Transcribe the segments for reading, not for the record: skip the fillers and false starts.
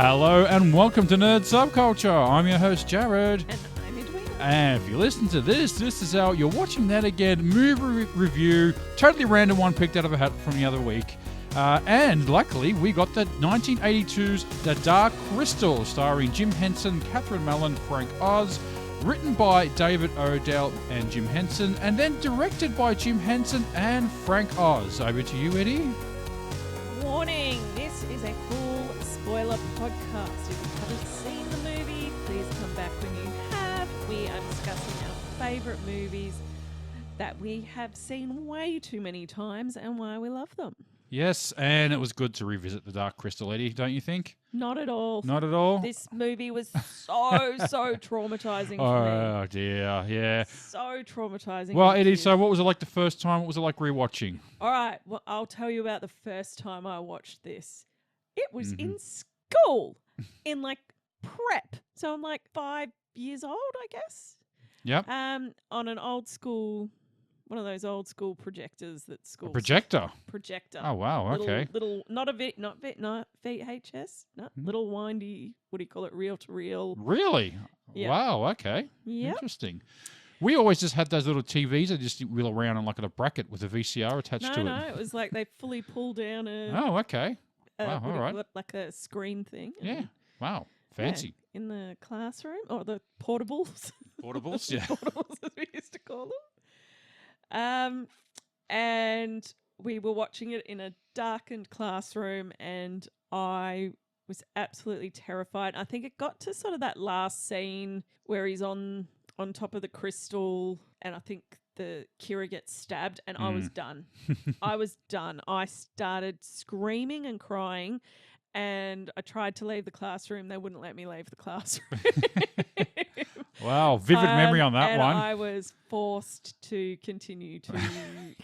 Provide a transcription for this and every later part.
Hello and welcome to Nerd Subculture. I'm your host, Jarrod. And I'm Edwina. And if you listen to this is our You're Watching That Again movie review. Totally random one picked out of a hat from the other week. And luckily, we got the 1982's The Dark Crystal, starring Jim Henson, Catherine Mellon, Frank Oz, written by David Odell and Jim Henson, and then directed by Jim Henson and Frank Oz. Over to you, Eddie. Warning, this is a full spoiler podcast. If you haven't seen the movie, please come back when you have. We are discussing our favourite movies that we have seen way too many times and why we love them. Yes, and it was good to revisit The Dark Crystal, Eddie, don't you think? Not at all. Not at all? This movie was so traumatizing for me. Oh, dear, yeah. So traumatizing. Well, Eddie, so what was it like the first time? What was it like rewatching? All right, well, I'll tell you about the first time I watched this. It was in school, in like prep. So I'm like 5 years old, I guess. Yep. On an old school, one of those old school projectors that schools. Projector? Projector. Oh, wow, okay. Little, not VHS, no, little windy, what do you call it, reel to reel. Really? Yeah. Wow, okay. Yeah. Interesting. We always just had those little TVs that just wheel around on like a bracket with a VCR attached to it. No, it was like they fully pull down a... Oh, okay. Wow, all right. Like a screen thing. Yeah. Wow. Fancy. Yeah, in the classroom, or the portables. Portables, yeah. Portables, as we used to call them. And we were watching it in a darkened classroom, and I was absolutely terrified. I think it got to sort of that last scene where he's on top of the crystal, and I think the Kira gets stabbed, and I was done. I was done. I started screaming and crying, and I tried to leave the classroom. They wouldn't let me leave the classroom. Wow, vivid memory on that and one. I was forced to continue to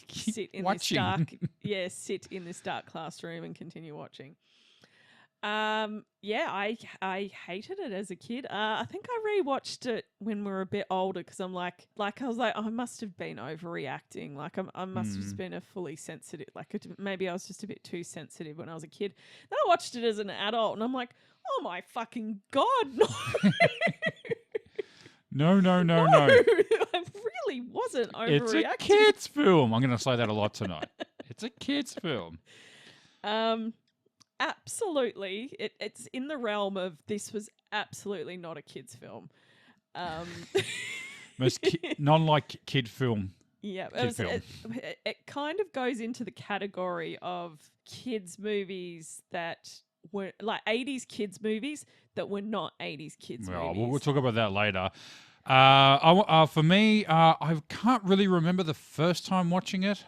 sit in watching. sit in this dark classroom and continue watching. I hated it as a kid. I think I rewatched it when we were a bit older because I'm I was like, I must have been overreacting. Like I must have just been a fully sensitive. Maybe I was just a bit too sensitive when I was a kid. Then I watched it as an adult, and I'm like, oh my fucking God, no. No. I really wasn't overreacting. It's a kid's film. I'm going to say that a lot tonight. It's a kid's film. Absolutely. It's in the realm of this was absolutely not a kid's film. Most non-like kid film. Yeah. Film. It kind of goes into the category of kids' movies that were like 80s kids' movies that were not 80s kids' movies. We'll talk about that later. For me, I can't really remember the first time watching it.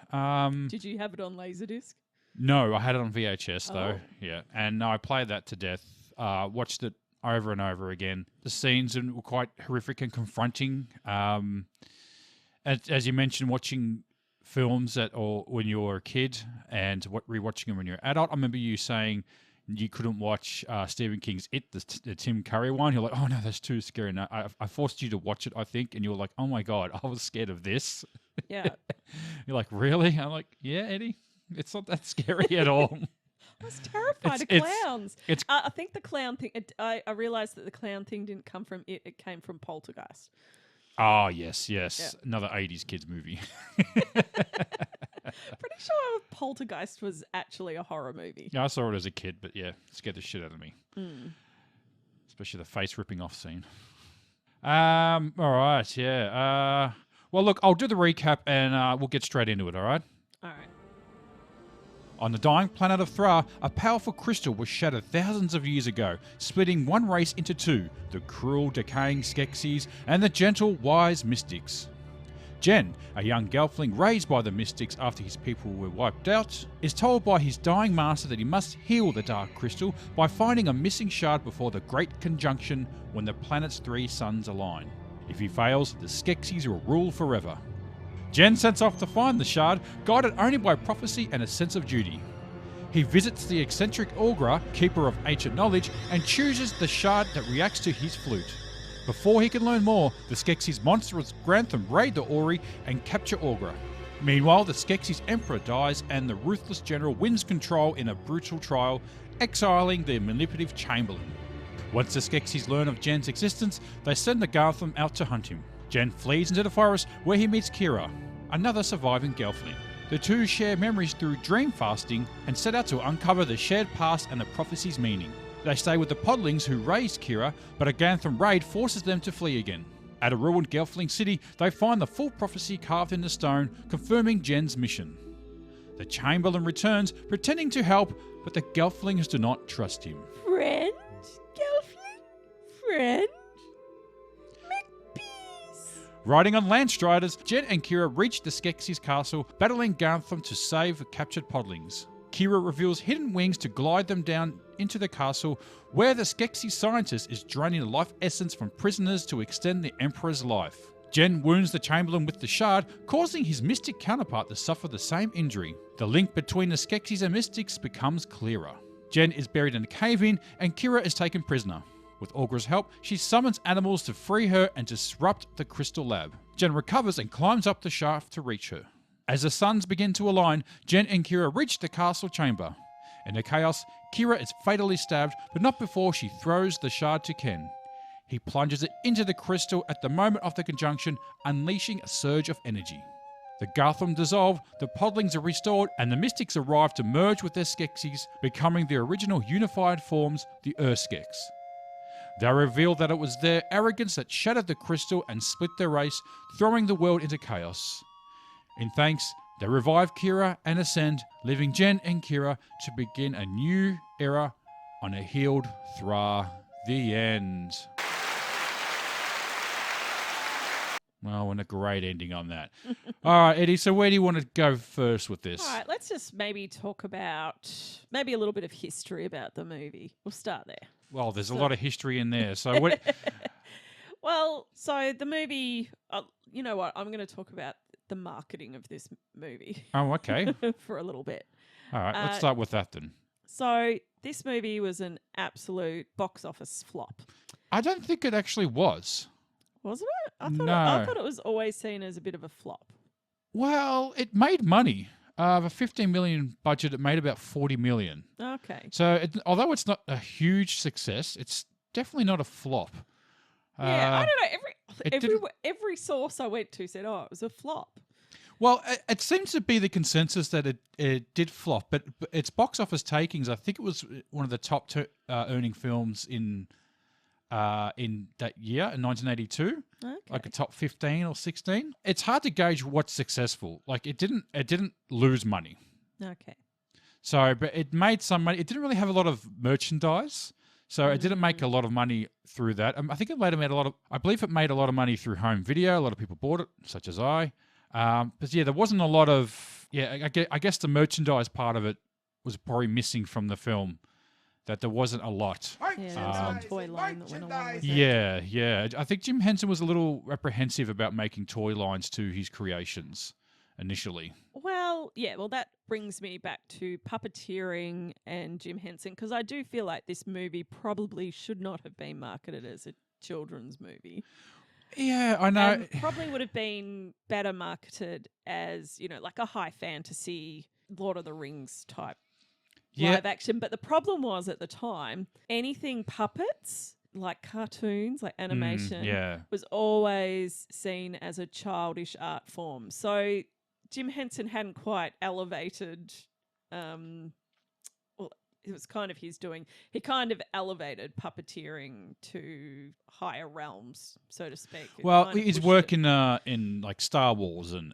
Did you have it on Laserdisc? No, I had it on VHS though. Oh. Yeah, and I played that to death. Watched it over and over again. The scenes were quite horrific and confronting. As you mentioned, watching films when you were a kid and rewatching them when you're an adult. I remember you saying you couldn't watch Stephen King's It, the Tim Curry one. You're like, oh no, that's too scary. No, I forced you to watch it, I think, and you were like, oh my God, I was scared of this. Yeah. You're like, really? I'm like, yeah, Eddie, it's not that scary at all. I was terrified of clowns. I think the clown thing, I realised that the clown thing didn't come from it. It came from Poltergeist. Oh, yes. Yeah. Another 80s kids movie. Pretty sure Poltergeist was actually a horror movie. Yeah, I saw it as a kid, but yeah, it scared the shit out of me. Especially the face ripping off scene. All right, yeah. Well, look, I'll do the recap and we'll get straight into it, all right? All right. On the dying planet of Thra, a powerful crystal was shattered thousands of years ago, splitting one race into two, the cruel, decaying Skeksis and the gentle, wise Mystics. Jen, a young gelfling raised by the Mystics after his people were wiped out, is told by his dying master that he must heal the Dark Crystal by finding a missing shard before the Great Conjunction when the planet's three suns align. If he fails, the Skeksis will rule forever. Jen sets off to find the shard, guided only by prophecy and a sense of duty. He visits the eccentric Augur, keeper of ancient knowledge, and chooses the shard that reacts to his flute. Before he can learn more, the Skeksis' monstrous Grantham raid the Ori and capture Augur. Meanwhile, the Skeksis' emperor dies and the ruthless general wins control in a brutal trial, exiling the manipulative Chamberlain. Once the Skeksis learn of Jen's existence, they send the Gartham out to hunt him. Jen flees into the forest where he meets Kira, another surviving Gelfling. The two share memories through dream fasting and set out to uncover the shared past and the prophecy's meaning. They stay with the podlings who raised Kira, but a Gartham raid forces them to flee again. At a ruined Gelfling city, they find the full prophecy carved in the stone, confirming Jen's mission. The Chamberlain returns, pretending to help, but the Gelflings do not trust him. Friend? Gelfling? Friend? McPeace? Riding on Landstriders, Jen and Kira reach the Skeksis' castle, battling Gartham to save the captured podlings. Kira reveals hidden wings to glide them down into the castle, where the Skeksis scientist is draining the life essence from prisoners to extend the Emperor's life. Jen wounds the Chamberlain with the shard, causing his mystic counterpart to suffer the same injury. The link between the Skeksis and mystics becomes clearer. Jen is buried in a cave-in, and Kira is taken prisoner. With Augra's help, she summons animals to free her and disrupt the crystal lab. Jen recovers and climbs up the shaft to reach her. As the suns begin to align, Jen and Kira reach the castle chamber. In the chaos, Kira is fatally stabbed, but not before she throws the shard to Ken. He plunges it into the crystal at the moment of the conjunction, unleashing a surge of energy. The Gartham dissolve, the podlings are restored, and the mystics arrive to merge with their Skeksis, becoming their original unified forms, the Urskeks. They reveal that it was their arrogance that shattered the crystal and split their race, throwing the world into chaos. In thanks, they revive Kira and ascend, leaving Jen and Kira to begin a new era on a healed Thra. The end. Well, and a great ending on that. All right, Eddie, so where do you want to go first with this? All right, let's just maybe talk about maybe a little bit of history about the movie. We'll start there. Well, there's a lot of history in there. So what? Well, so the movie, you know what? I'm going to talk about the marketing of this movie. Oh, okay. For a little bit. All right, let's start with that then. So this movie was an absolute box office flop. I don't think it actually was. Wasn't it? I thought it was always seen as a bit of a flop. Well, it made money. Of a $15 million budget, it made about $40 million. Okay. So although it's not a huge success, it's definitely not a flop. Yeah, I don't know. Every source I went to said, "Oh, it was a flop." Well, it seems to be the consensus that it did flop, but its box office takings, I think it was one of the top earning films in that year, in 1982, like a top 15 or 16. It's hard to gauge what's successful. Like it didn't lose money. Okay. So, but it made some money. It didn't really have a lot of merchandise, so it didn't make a lot of money through that. I think it later made I believe it made a lot of money through home video. A lot of people bought it, such as I. But yeah, there wasn't a lot of, I guess the merchandise part of it was probably missing from the film. That there wasn't a lot. Yeah, there was a toy line that went along with it. Yeah. I think Jim Henson was a little apprehensive about making toy lines to his creations initially. Well, that brings me back to puppeteering and Jim Henson, because I do feel like this movie probably should not have been marketed as a children's movie. Yeah, I know. Probably would have been better marketed as, like a high fantasy Lord of the Rings type live action. But the problem was at the time, anything puppets, like cartoons, like animation, was always seen as a childish art form. So Jim Henson hadn't quite elevated, well, it was kind of his doing. He kind of elevated puppeteering to higher realms, so to speak. Well, he's working in like Star Wars and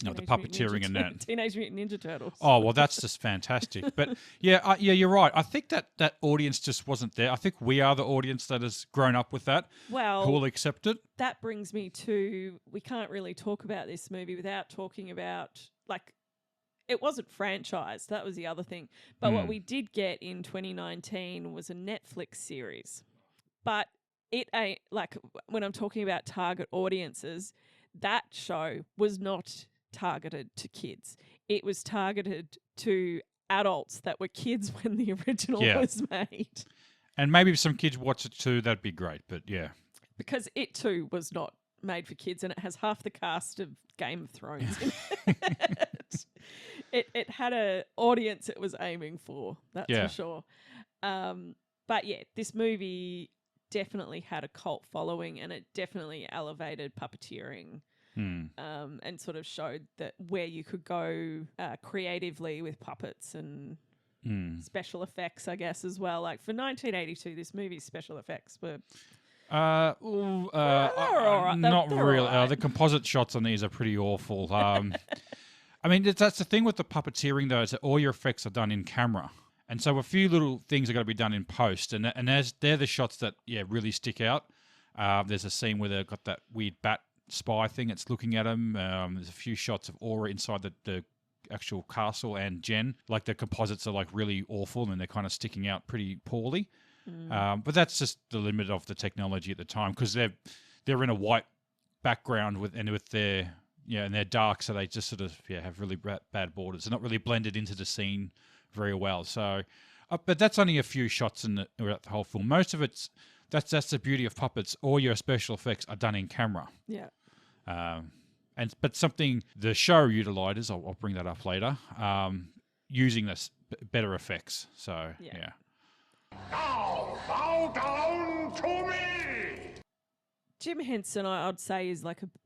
the puppeteering and that. Teenage Mutant Ninja Turtles. Oh, well, that's just fantastic. But yeah, you're right. I think that audience just wasn't there. I think we are the audience that has grown up with that. Well, who will accept it. That brings me to, we can't really talk about this movie without talking about, like, it wasn't franchised. That was the other thing. But what we did get in 2019 was a Netflix series. But it ain't, like, when I'm talking about target audiences, that show was not targeted to kids. It was targeted to adults that were kids when the original was made. And maybe if some kids watch it too, that'd be great. But yeah. Because it too was not made for kids, and it has half the cast of Game of Thrones in it. it had a audience it was aiming for. That's Yeah. for sure. But yeah, this movie definitely had a cult following, and it definitely elevated puppeteering. And sort of showed that where you could go creatively with puppets and special effects, I guess, as well. Like for 1982, this movie's special effects were They're all right. Not They're really. all right. The composite shots on these are pretty awful. I mean, that's the thing with the puppeteering, though, is that all your effects are done in camera. And so a few little things are going to be done in post. And they're the shots that, really stick out. There's a scene where they've got that weird bat spy thing that's looking at them. There's a few shots of Aura inside the actual castle and Jen. Like the composites are like really awful and they're kind of sticking out pretty poorly. But that's just the limit of the technology at the time because they're in a white background with their and they're dark, so they just sort of have really bad borders. They're not really blended into the scene very well. So, but that's only a few shots throughout the whole film. Most of it's that's the beauty of puppets. All your special effects are done in camera. Yeah. But something the show utilizes, I'll bring that up later, using this better effects. So yeah. Now bow down to me. Jim Henson, I'd say, is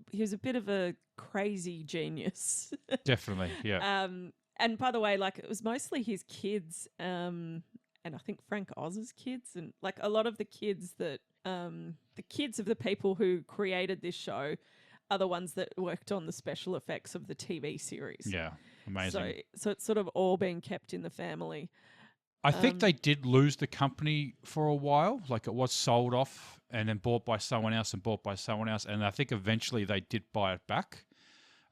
he was a bit of a crazy genius. Definitely, yeah. And by the way, it was mostly his kids, and I think Frank Oz's kids, and a lot of the kids that the kids of the people who created this show are the ones that worked on the special effects of the TV series. Yeah, amazing. So it's sort of all being kept in the family. I think they did lose the company for a while. Like it was sold off and then bought by someone else and bought by someone else. And I think eventually they did buy it back.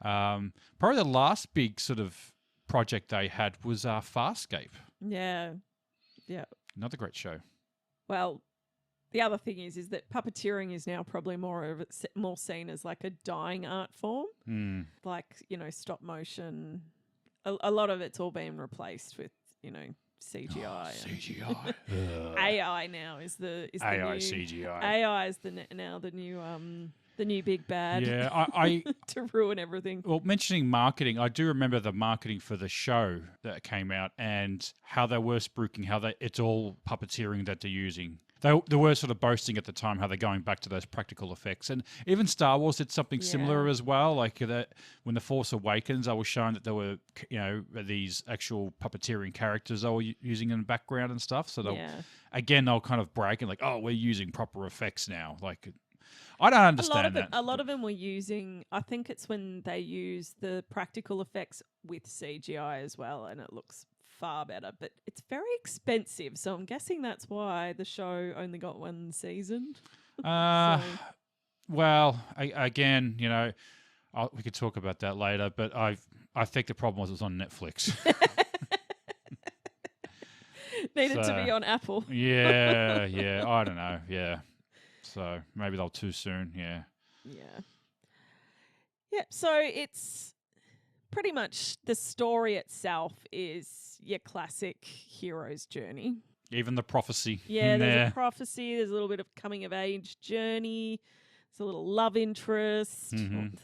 Probably the last big sort of project they had was Farscape. Yeah. Yeah. Another great show. Well, the other thing is that puppeteering is now probably more seen as like a dying art form. Stop motion. A lot of it's all being replaced with, CGI. CGI. AI now is the AI new, CGI. AI is the new big bad. Yeah, I to ruin everything. Well, mentioning marketing, I do remember the marketing for the show that came out and how they were spruiking, it's all puppeteering that they're using. They were sort of boasting at the time how they're going back to those practical effects. And even Star Wars did something similar as well. Like that, when The Force Awakens, I was shown that there were, these actual puppeteering characters they were using in the background and stuff. So they'll kind of bragging like, oh, we're using proper effects now. Like, I don't understand that. A lot of them were using, I think it's when they use the practical effects with CGI as well, and it looks far better, but it's very expensive, so I'm guessing that's why the show only got one season. Well, again, we could talk about that later, but I think the problem was it was on Netflix. Needed to be on Apple. Yeah, I don't know, yeah. So maybe they'll too soon, yeah. Yeah, so it's pretty much the story itself is your classic hero's journey. Even the prophecy. Yeah, there's a prophecy. There's a little bit of coming of age journey. There's a little love interest,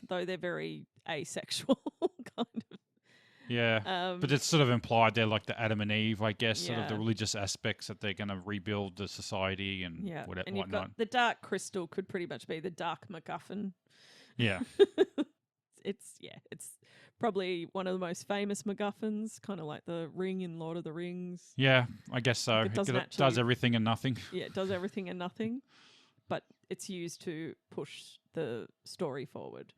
though they're very asexual, kind of. Yeah, but it's sort of implied they're like the Adam and Eve, I guess, sort of the religious aspects that they're going to rebuild the society and whatnot. And you've got the Dark Crystal could pretty much be the Dark MacGuffin. Yeah. It's probably one of the most famous MacGuffins, kind of like the ring in Lord of the Rings. Yeah, I guess so. It does everything and nothing. Yeah, it does everything and nothing, but it's used to push the story forward.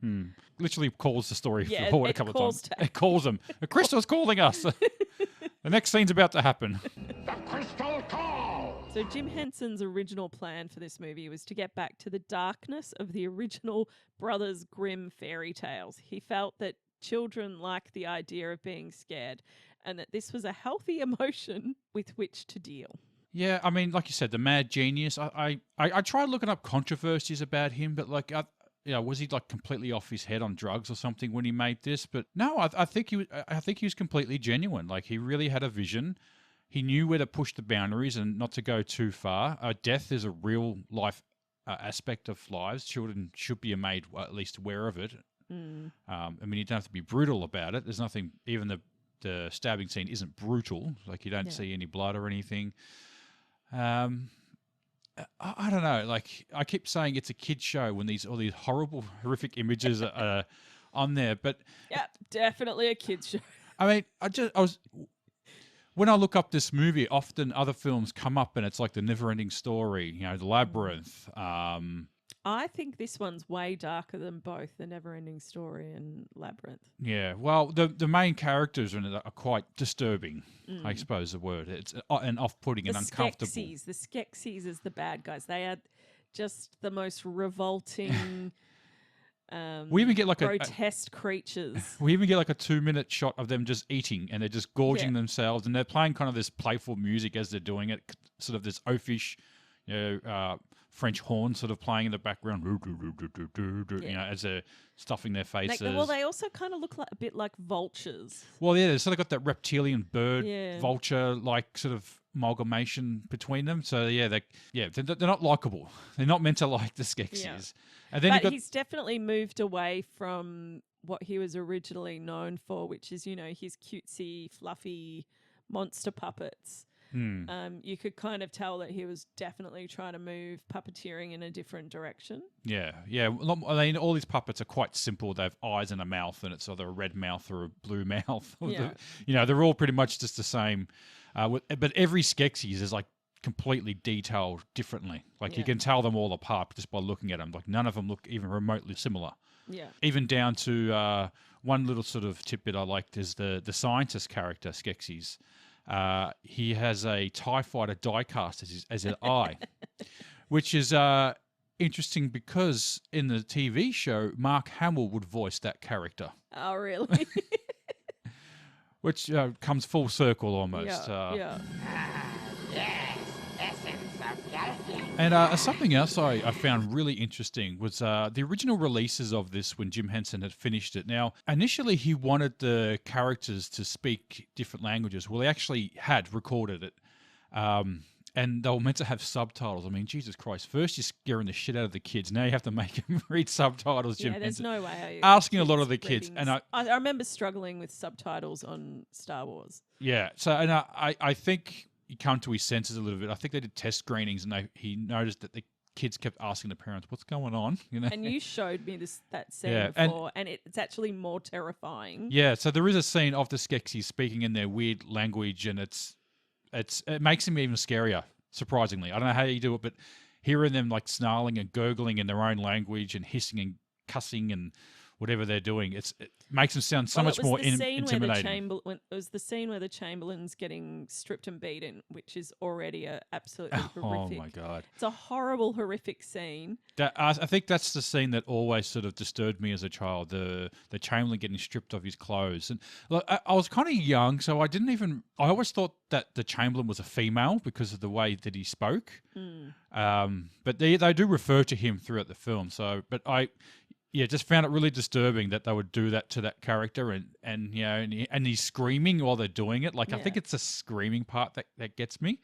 Literally calls the story forward a couple of times. It calls them. The crystal's calling us. The next scene's about to happen. The crystal call! So Jim Henson's original plan for this movie was to get back to the darkness of the original Brothers Grimm fairy tales. He felt that children like the idea of being scared and that this was a healthy emotion with which to deal. Yeah, I mean, like you said, the mad genius. I tried looking up controversies about him, but was he like completely off his head on drugs or something when he made this? But no, I think he was completely genuine. Like he really had a vision. He knew where to push the boundaries and not to go too far. Death is a real life aspect of lives. Children should be made at least aware of it. I mean, you don't have to be brutal about it. There's nothing, even the the stabbing scene isn't brutal. Like you don't see any blood or anything. I don't know. Like I keep saying, it's a kid show when all these horrible, horrific images are on there. But yeah, definitely a kids show. I mean, when I look up this movie, often other films come up and it's like The Never-Ending Story, The Labyrinth. I think this one's way darker than both The Never-Ending Story and Labyrinth. Yeah, well, the main characters in it are quite disturbing, I suppose the word. It's and off-putting and uncomfortable. The Skeksis is the bad guys. They are just the most revolting, we even get like grotesque creatures. We even get like a 2-minute shot of them just eating, and they're just gorging themselves, and they're playing kind of this playful music as they're doing it, sort of this oafish, French horn sort of playing in the background, as they're stuffing their faces. They also kind of look like a bit like vultures. Well, yeah, they've sort of got that reptilian bird, vulture like sort of amalgamation between them. So they're not likable. They're not meant to like the Skeksis. Yeah. And then he's definitely moved away from what he was originally known for, which is his cutesy, fluffy monster puppets. You could kind of tell that he was definitely trying to move puppeteering in a different direction. Yeah. I mean, all these puppets are quite simple. They have eyes and a mouth, and it's either a red mouth or a blue mouth. They're all pretty much just the same. But every Skeksis is like completely detailed differently. Like you can tell them all apart just by looking at them. Like none of them look even remotely similar. Yeah. Even down to one little sort of tidbit I liked is the scientist character, Skeksis. He has a TIE fighter die-cast as an eye, which is interesting because in the TV show, Mark Hamill would voice that character. Oh, really? Which comes full circle almost. Yes, essence of galaxy. And something else I found really interesting was the original releases of this when Jim Henson had finished it. Now, initially he wanted the characters to speak different languages. Well, he actually had recorded it. And they were meant to have subtitles. I mean, Jesus Christ. First you're scaring the shit out of the kids. Now you have to make them read subtitles, Jim Henson. There's no way. Asking a lot of the kids. And I remember struggling with subtitles on Star Wars. Yeah. So, and I think he come to his senses a little bit. I think they did test screenings, and he noticed that the kids kept asking the parents, "What's going on?" And you showed me that scene before, and it's actually more terrifying. Yeah, so there is a scene of the Skeksis speaking in their weird language, and it makes them even scarier. Surprisingly, I don't know how you do it, but hearing them like snarling and gurgling in their own language and hissing and cussing and whatever they're doing, it makes them sound so much more intimidating. It was the scene where the Chamberlain's getting stripped and beaten, which is already a absolutely horrific. Oh my God. It's a horrible, horrific scene. I think that's the scene that always sort of disturbed me as a child, the Chamberlain getting stripped of his clothes. And look, I was kind of young, so I always thought that the Chamberlain was a female because of the way that he spoke. But they do refer to him throughout the film. So, but just found it really disturbing that they would do that to that character, and he's screaming while they're doing it. Like I think it's the screaming part that gets me,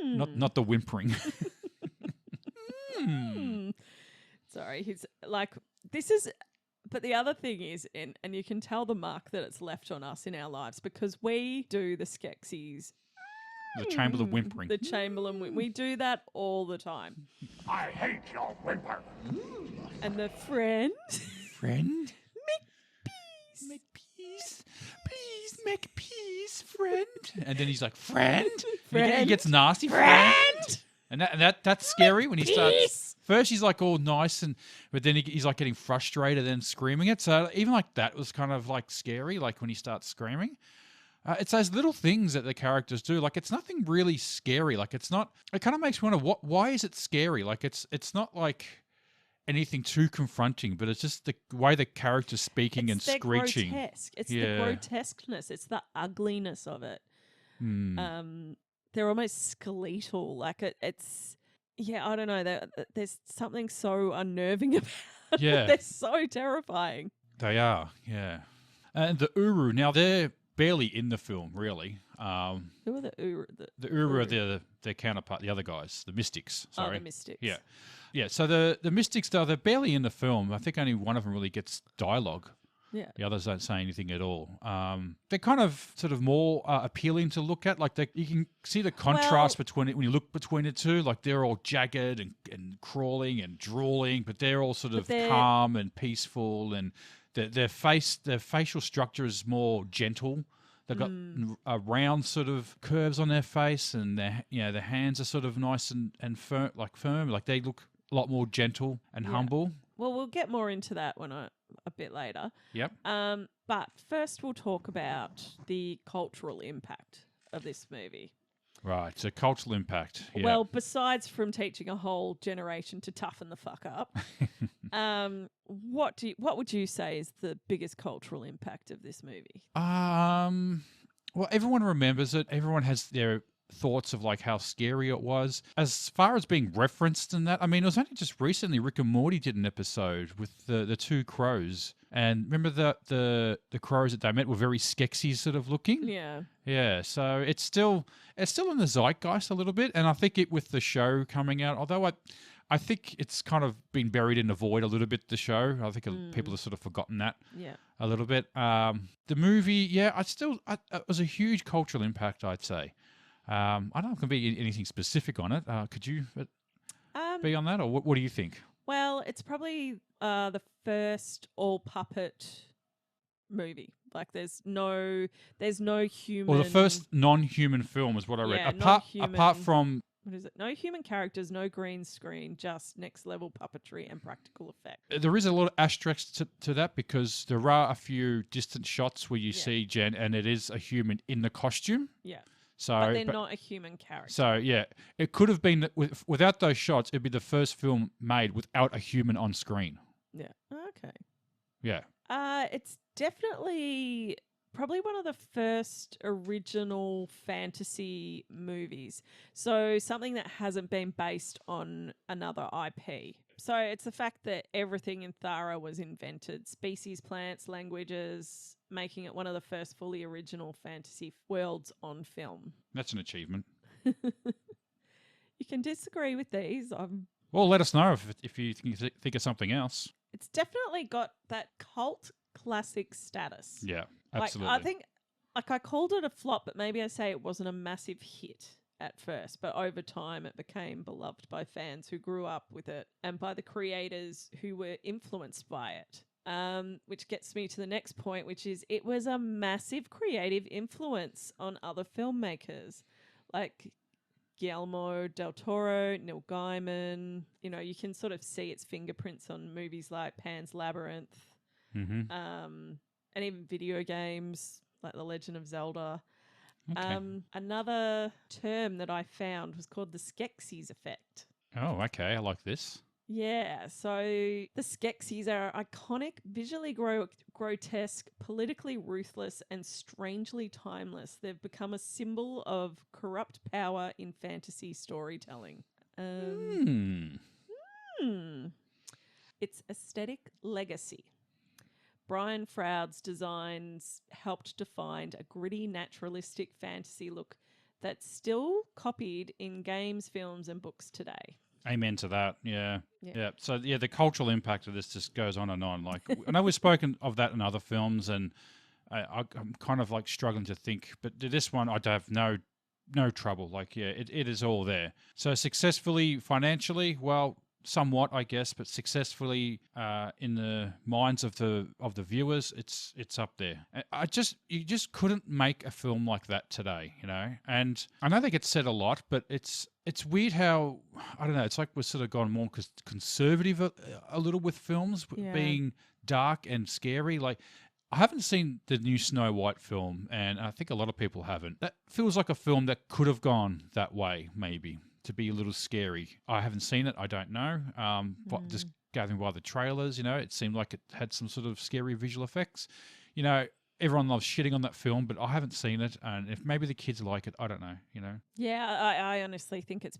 not the whimpering. Sorry, he's like this is. But the other thing is, and you can tell the mark that it's left on us in our lives because we do the Skeksis. The Chamberlain whimpering. The Chamberlain, we do that all the time. I hate your whimper. And the friend? Friend? Make peace. Please make peace, friend. And then he's like, friend? Friend? He gets nasty, friend? And that's scary when he starts. First he's like all nice, but then he's like getting frustrated and screaming it. So even like that was kind of like scary, like when he starts screaming. It's those little things that the characters do. Like it's nothing really scary. Like it's not. It kind of makes me wonder why is it scary? Like it's not like anything too confronting, but it's just the way the character's speaking and screeching. Grotesque. It's the grotesqueness. It's the ugliness of it. They're almost skeletal. Like it's. Yeah, I don't know. There's something so unnerving about it. Yeah, they're so terrifying. They are. Yeah, and the Uru. Now they're barely in the film, really. Who are the Uru? The Uru are their counterpart, the other guys, the Mystics. Sorry. Oh, the Mystics. Yeah. So the Mystics, they're barely in the film. I think only one of them really gets dialogue. Yeah. The others don't say anything at all. They're kind of sort of more appealing to look at. Like you can see the contrast between it when you look between the two. Like they're all jagged and crawling and drooling, but they're all sort of calm and peaceful, and their facial structure is more gentle. They've got a round sort of curves on their face, and their hands are sort of nice and firm. Like they look a lot more gentle and humble. Well, we'll get more into that a bit later. Yep. But first we'll talk about the cultural impact of this movie. Right, so cultural impact. Yep. Well, besides from teaching a whole generation to toughen the fuck up, what would you say is the biggest cultural impact of this movie? Well, everyone remembers it. Everyone has their thoughts of like how scary it was. As far as being referenced in that, I mean, it was only just recently Rick and Morty did an episode with the two crows. And remember the crows that they met were very Skeksis sort of looking? Yeah. Yeah, so it's still in the zeitgeist a little bit, and I think it with the show coming out, although I think it's kind of been buried in the void a little bit, the show. I think people have sort of forgotten that a little bit. The movie, it was a huge cultural impact, I'd say. I don't know if there can be anything specific on it. Could you be on that, or what do you think? Well, it's probably the first all puppet movie. Like, there's no human. Well, the first non-human film is what I read. Apart from what is it? No human characters, no green screen, just next level puppetry and practical effect. There is a lot of asterisks to that, because there are a few distant shots where you see Jen, and it is a human in the costume. Yeah. So, but they're not a human character. So, yeah, it could have been, without those shots, it'd be the first film made without a human on screen. Yeah. Okay. Yeah. It's definitely probably one of the first original fantasy movies. So something that hasn't been based on another IP. So it's the fact that everything in Thara was invented. Species, plants, languages, making it one of the first fully original fantasy worlds on film. That's an achievement. You can disagree with these. Well, let us know if you think of something else. It's definitely got that cult classic status. Yeah, absolutely. I think, I called it a flop, but maybe I say it wasn't a massive hit at first, but over time it became beloved by fans who grew up with it and by the creators who were influenced by it. Which gets me to the next point, which is it was a massive creative influence on other filmmakers like Guillermo del Toro, Neil Gaiman. You know, you can sort of see its fingerprints on movies like Pan's Labyrinth, and even video games like The Legend of Zelda. Okay. Another term that I found was called the Skeksis effect. Oh, okay. I like this. Yeah, so the Skeksis are iconic, visually grotesque, politically ruthless, and strangely timeless. They've become a symbol of corrupt power in fantasy storytelling. Its aesthetic legacy. Brian Froud's designs helped define a gritty, naturalistic fantasy look that's still copied in games, films, and books today. Amen to that. Yeah. So, yeah, the cultural impact of this just goes on and on. Like, I know we've spoken of that in other films, and I'm kind of like struggling to think, but this one I'd have no trouble. Like, yeah, it is all there. So successfully financially, well, somewhat, I guess, but successfully in the minds of the viewers, it's up there. You just couldn't make a film like that today, you know. And I know they get said a lot, but it's weird how, I don't know, it's like we've sort of gone more conservative a little with films, being dark and scary. Like, I haven't seen the new Snow White film, and I think a lot of people haven't. That feels like a film that could have gone that way, maybe, to be a little scary. I haven't seen it. I don't know. But just gathering by the trailers, you know, it seemed like it had some sort of scary visual effects. You know, everyone loves shitting on that film, but I haven't seen it. And if maybe the kids like it, I don't know, you know. Yeah, I honestly think it's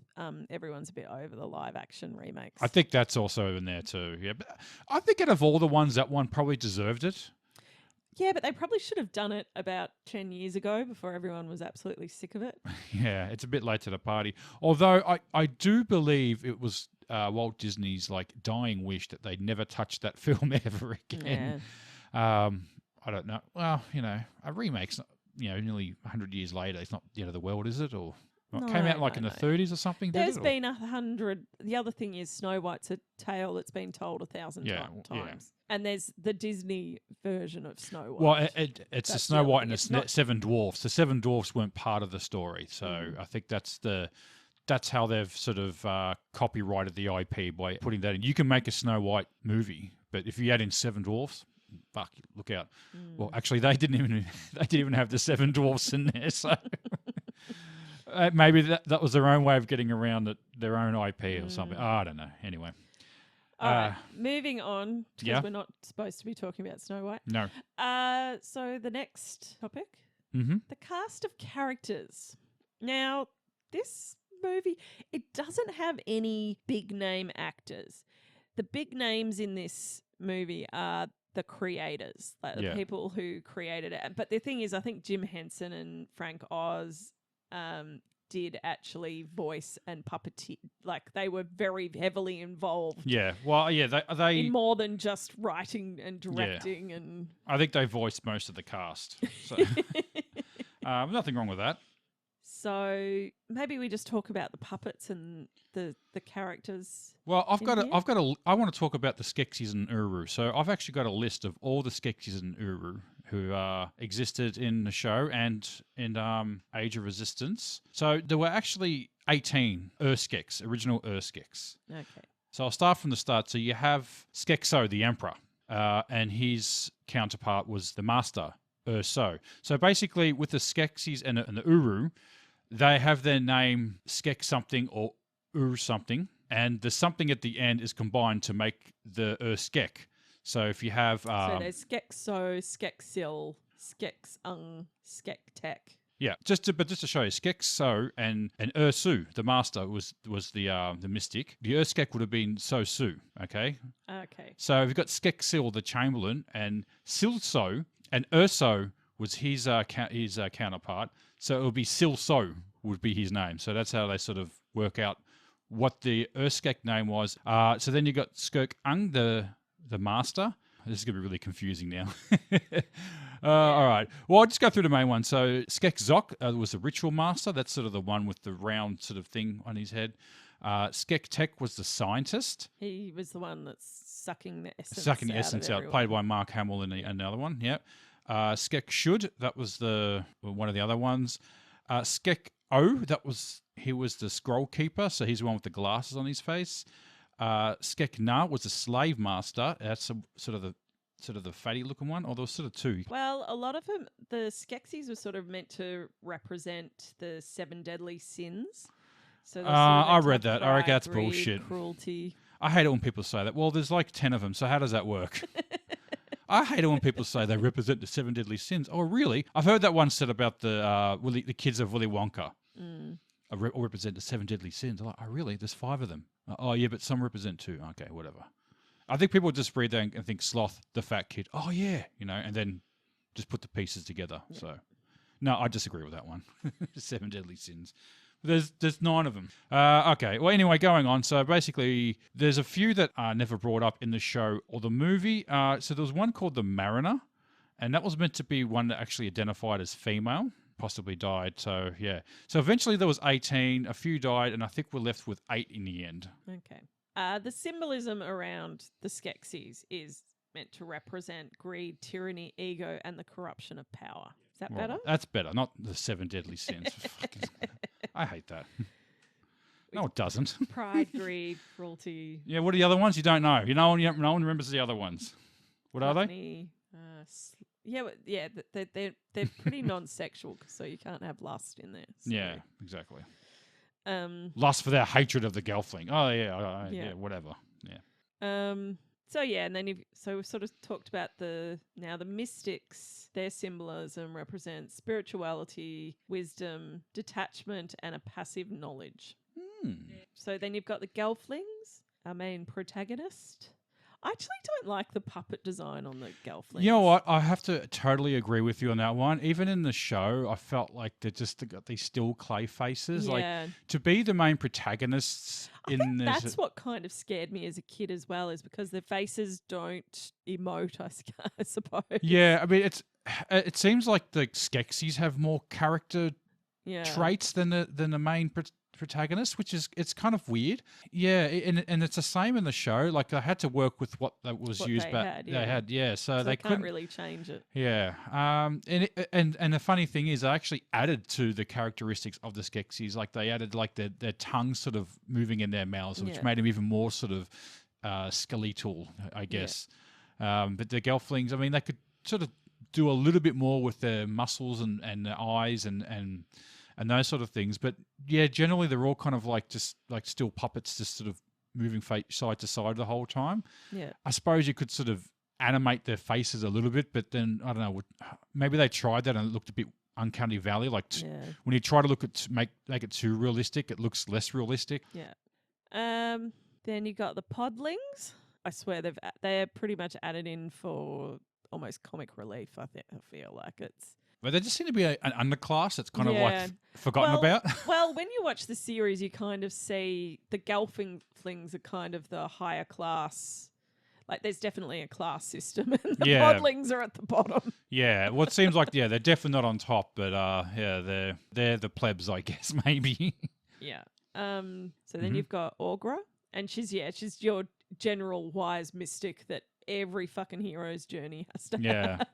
everyone's a bit over the live action remakes. I think that's also in there too. Yeah, but I think out of all the ones, that one probably deserved it. Yeah, but they probably should have done it about 10 years ago before everyone was absolutely sick of it. Yeah, it's a bit late to the party. Although I do believe it was Walt Disney's like dying wish that they never touch that film ever again. I don't know. Well, a remake's not, nearly 100 years later. It's not the end of the world, is it? Or it came out in the 30s or something. There's been 100. The other thing is Snow White's a tale that's been told 1,000 times. Yeah. And there's the Disney version of Snow White. Well, it's the Snow White and the Seven Dwarfs. The Seven Dwarfs weren't part of the story, so I think that's how they've sort of copyrighted the IP by putting that in. You can make a Snow White movie, but if you add in Seven Dwarfs, fuck, look out. Well, actually, they didn't even have the Seven Dwarfs in there, so maybe that was their own way of getting around their own IP or something. I don't know. Anyway. All right, moving on, because we're not supposed to be talking about Snow White. No. So the next topic, the cast of characters. Now, this movie, it doesn't have any big name actors. The big names in this movie are the creators, like the people who created it. But the thing is, I think Jim Henson and Frank Oz did actually voice and puppeteer. Like, they were very heavily involved. Yeah. Well, yeah, they in more than just writing and directing. And I think they voiced most of the cast. So nothing wrong with that. So maybe we just talk about the puppets and the characters. Well, I want to talk about the Skeksis and Uru. So I've actually got a list of all the Skeksis and Uru who existed in the show and in Age of Resistance. So there were actually 18 Urskeks, original Urskeks. Okay. So I'll start from the start. So you have Skekso, the Emperor, and his counterpart was the Master, Urso. So basically, with the Skeksis and the Uru, they have their name Skek something or Ur something, and the something at the end is combined to make the Urskek. So if you have... so there's Skekso, Skeksil, Skeksung, Skektek. Yeah, just to show you, Skekso and Ursu, the Master, was the mystic. The Urskek would have been Sosu, okay? Okay. So we've got Skeksil, the Chamberlain, and Silso, and Urso was his counterpart. So it would be Silso would be his name. So that's how they sort of work out what the Urskek name was. So then you got Skirk-ung, the Master. This is going to be really confusing now. All right. Well, I'll just go through the main one. So Skek-zok was the ritual master. That's sort of the one with the round sort of thing on his head. Skek-tek was the scientist. He was the one that's sucking the essence out, played by Mark Hamill in another one. Yeah. Skek-shud, that was one of the other ones. Skek-o, he was the scroll keeper, so he's the one with the glasses on his face. Skek-na was the slave master. That's sort of the fatty looking one, or there was sort of two. Well, a lot of them, the Skeksis were sort of meant to represent the 7 deadly sins. So I read that. I reckon that's greed, bullshit. Cruelty. I hate it when people say that. Well, there's like 10 of them, so how does that work? I hate it when people say they represent the 7 deadly sins. Oh, really? I've heard that one said about the kids of Willy Wonka. All represent the 7 deadly sins. I'm like, oh, really? There's 5 of them. Oh, yeah, but some represent 2. Okay, whatever. I think people just read that and think Sloth, the fat kid. Oh, yeah, and then just put the pieces together. Yeah. So, no, I disagree with that one. 7 deadly sins. There's 9 of them. Okay. Well, anyway, going on. So basically, there's a few that are never brought up in the show or the movie. So there was one called the Mariner, and that was meant to be one that actually identified as female, possibly died. So, yeah. So eventually there was 18. A few died, and I think we're left with 8 in the end. Okay. The symbolism around the Skeksis is meant to represent greed, tyranny, ego, and the corruption of power. Is that better? That's better. Not the 7 deadly sins. I hate that. No, it doesn't. Pride, greed, cruelty. Yeah, what are the other ones? You don't know. No one remembers the other ones. What are they? They're pretty non-sexual, so you can't have lust in there. So. Yeah, exactly. Lust for their hatred of the Gelfling. Oh, yeah, whatever. Yeah. So yeah, and then we've sort of talked about the mystics. Their symbolism represents spirituality, wisdom, detachment, and a passive knowledge. So then you've got the Gelflings, our main protagonist. I actually don't like the puppet design on the Gelflings. You know what? I have to totally agree with you on that one. Even in the show, I felt like they got these still clay faces. Yeah. Like to be the main protagonists I in think this. that's what kind of scared me as a kid as well, is because their faces don't emote, I suppose. Yeah, I mean, it seems like the Skeksis have more character traits than the main protagonist, which is it's kind of weird. Yeah, and it's the same in the show. Like they had to work with what that was used, they but had, they had, yeah. So they can't couldn't really change it. Yeah, and the funny thing is, they actually added to the characteristics of the Skeksis. Like they added like their tongues sort of moving in their mouths, which made them even more sort of skeletal, I guess. But the Gelflings, I mean, they could sort of do a little bit more with their muscles and their eyes and those sort of things. But yeah, generally they're all kind of like just like still puppets, just sort of moving side to side the whole time. Yeah. I suppose you could sort of animate their faces a little bit, but then I don't know. Maybe they tried that and it looked a bit uncanny valley. Like when you try to look at make it too realistic, it looks less realistic. Yeah. Then you got the Podlings. I swear they're pretty much added in for almost comic relief. I feel like it's. But they just seem to be an underclass that's kind of like forgotten about. Well, when you watch the series, you kind of see the Gelflings are kind of the higher class. Like, there's definitely a class system, and the Podlings are at the bottom. Yeah, well, it seems like they're definitely not on top, but they're the plebs, I guess, maybe. Yeah. So then you've got Aughra, and she's your general wise mystic that every fucking hero's journey has to have.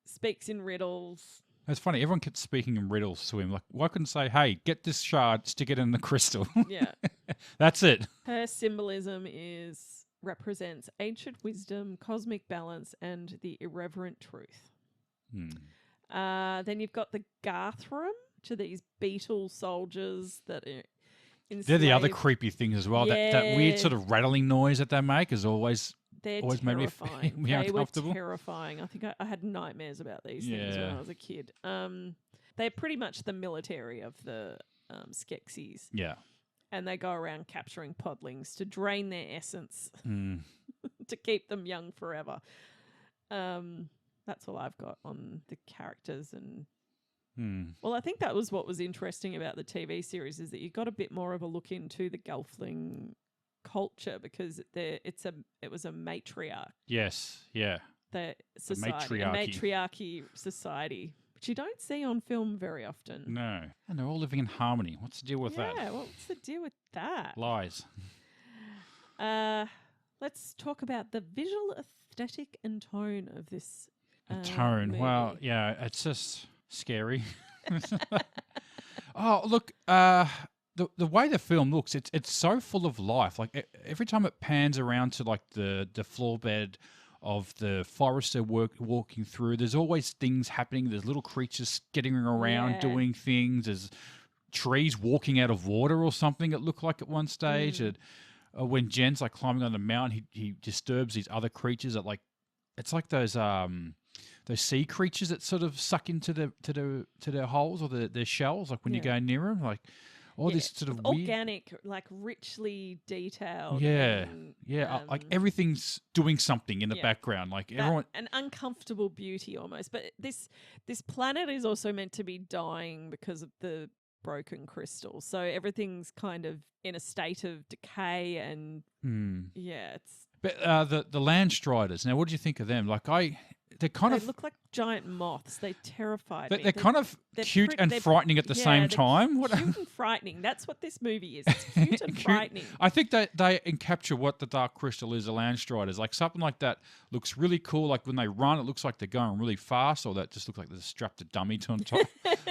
Speaks in riddles. It's funny. Everyone kept speaking in riddles to him. Like, why couldn't say, "Hey, get this shard, stick it in the crystal." Yeah, that's it. Her symbolism represents ancient wisdom, cosmic balance, and the irreverent truth. Then you've got the Garthram, which are these beetle soldiers that are enslaved. They're the other creepy things as well. Yeah. That weird sort of rattling noise that they make is always. They're always terrifying. made me uncomfortable. They were terrifying. I think I had nightmares about these things when I was a kid. They're pretty much the military of the Skeksis. Yeah. And they go around capturing podlings to drain their essence to keep them young forever. That's all I've got on the characters. And well, I think that was what was interesting about the TV series, is that you got a bit more of a look into the Gelfling culture, because it was a matriarch. Yes, yeah. The society, a matriarchy society, which you don't see on film very often. No, and they're all living in harmony. What's the deal with that? Yeah, what's the deal with that? Lies. Let's talk about the visual aesthetic and tone of this. Tone. Movie. Well, yeah, it's just scary. Oh, look. The way the film looks, it's so full of life. Like every time it pans around to like the floor bed of the forest they're walking through, there's always things happening. There's little creatures skittering around doing things. There's trees walking out of water or something, it looked like at one stage. And when Jen's like climbing on the mountain, he disturbs these other creatures that like, it's like those sea creatures that sort of suck into their holes or their shells, like when you go near them, like all this sort of organic, like richly detailed. Yeah, and, like everything's doing something in the background, like everyone. An uncomfortable beauty almost. But this planet is also meant to be dying because of the broken crystal, so everything's kind of in a state of decay, and it's. But the land striders. Now, what do you think of them? Like they look like giant moths. They terrified me. They're kind of cute and frightening at the same time. Cute and frightening. That's what this movie is. It's cute and frightening. I think they capture what the Dark Crystal is, the Land Striders. Like something like that looks really cool. Like when they run, it looks like they're going really fast, or that just looks like they're strapped a dummy to on top.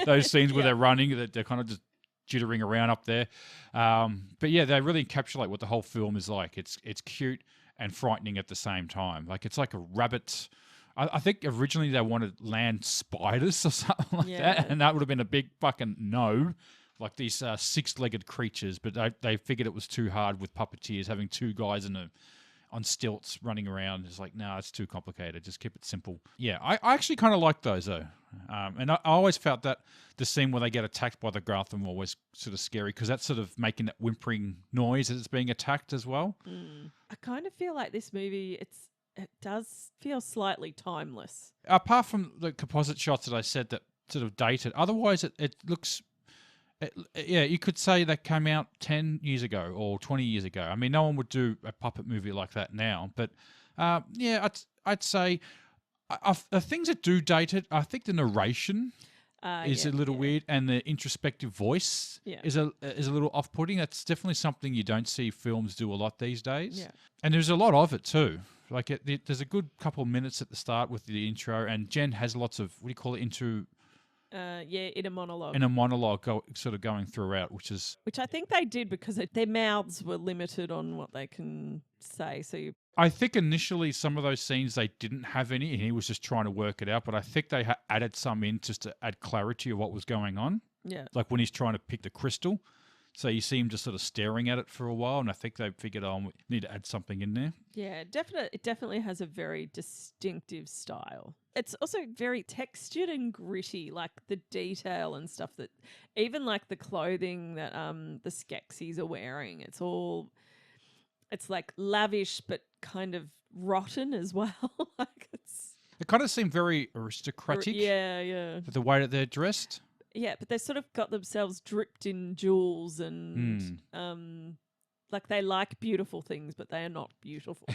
Those scenes where they're running, they're kind of just jittering around up there. But yeah, they really encapsulate what the whole film is like. It's cute and frightening at the same time. Like it's like a rabbit. I think originally they wanted land spiders or something like that, and that would have been a big fucking no. Like these six-legged creatures, but they figured it was too hard with puppeteers having two guys on stilts running around. It's like, no, it's too complicated. Just keep it simple. Yeah, I actually kind of like those though, and I always felt that the scene where they get attacked by the Gartham always sort of scary, because that's sort of making that whimpering noise as it's being attacked as well. I kind of feel like this movie, it does feel slightly timeless. Apart from the composite shots that I said that sort of dated, otherwise it looks... yeah, you could say that came out 10 years ago or 20 years ago. I mean, no one would do a puppet movie like that now. But, yeah, I'd say the things that do date it, I think the narration... is a little weird, and the introspective voice is a little off-putting. That's definitely something you don't see films do a lot these days. Yeah. And there's a lot of it too. Like there's a good couple of minutes at the start with the intro, and Jen has lots of, what do you call it, in a monologue. Sort of going throughout, which I think they did because their mouths were limited on what they can say. So I think initially some of those scenes they didn't have any, and he was just trying to work it out. But I think they added some in just to add clarity of what was going on. Yeah, like when he's trying to pick the crystal, so you see him just sort of staring at it for a while, and I think they figured, we need to add something in there. Yeah, it definitely has a very distinctive style. It's also very textured and gritty, like the detail and stuff that, even like the clothing that the Skeksis are wearing. It's like lavish but kind of rotten as well. It kind of seemed very aristocratic. Yeah. The way that they're dressed. Yeah, but they sort of got themselves dripped in jewels and like they like beautiful things, but they are not beautiful.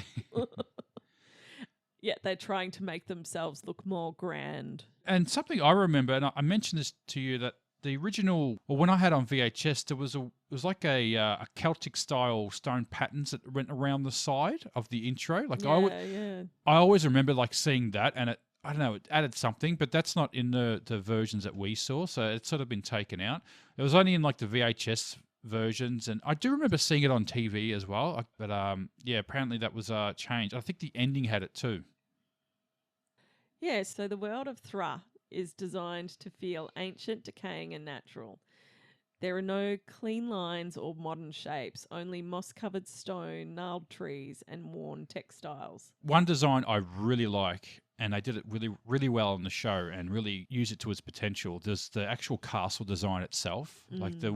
Yeah, they're trying to make themselves look more grand. And something I remember, and I mentioned this to you, that the original, or when I had on VHS, there was it was like a Celtic style stone patterns that went around the side of the intro. Like I always remember like seeing that, and it added something, but that's not in the versions that we saw, so it's sort of been taken out. It was only in like the VHS versions, and I do remember seeing it on TV as well. But apparently that was changed. I think the ending had it too. Yeah, so the world of Thra is designed to feel ancient, decaying, and natural. There are no clean lines or modern shapes, only moss-covered stone, gnarled trees, and worn textiles. One design I really like, and they did it really, really well on the show and really use it to its potential. There's the actual castle design itself. Like the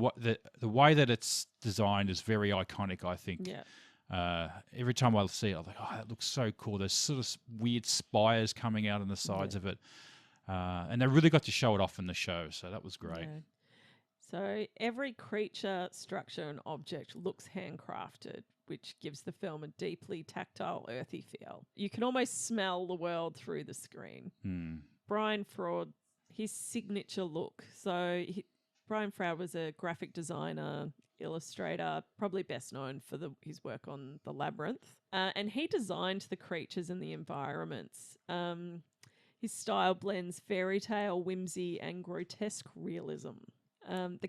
way that it's designed is very iconic, I think. Yeah. Every time I see it, I'm like, oh, that looks so cool. There's sort of weird spires coming out on the sides of it. And they really got to show it off in the show, so that was great. Yeah. So every creature, structure, and object looks handcrafted, which gives the film a deeply tactile, earthy feel. You can almost smell the world through the screen. Brian Froud, his signature look. So Brian Froud was a graphic designer, illustrator, probably best known for his work on The Labyrinth. And he designed the creatures and the environments. His style blends fairy tale, whimsy, and grotesque realism. The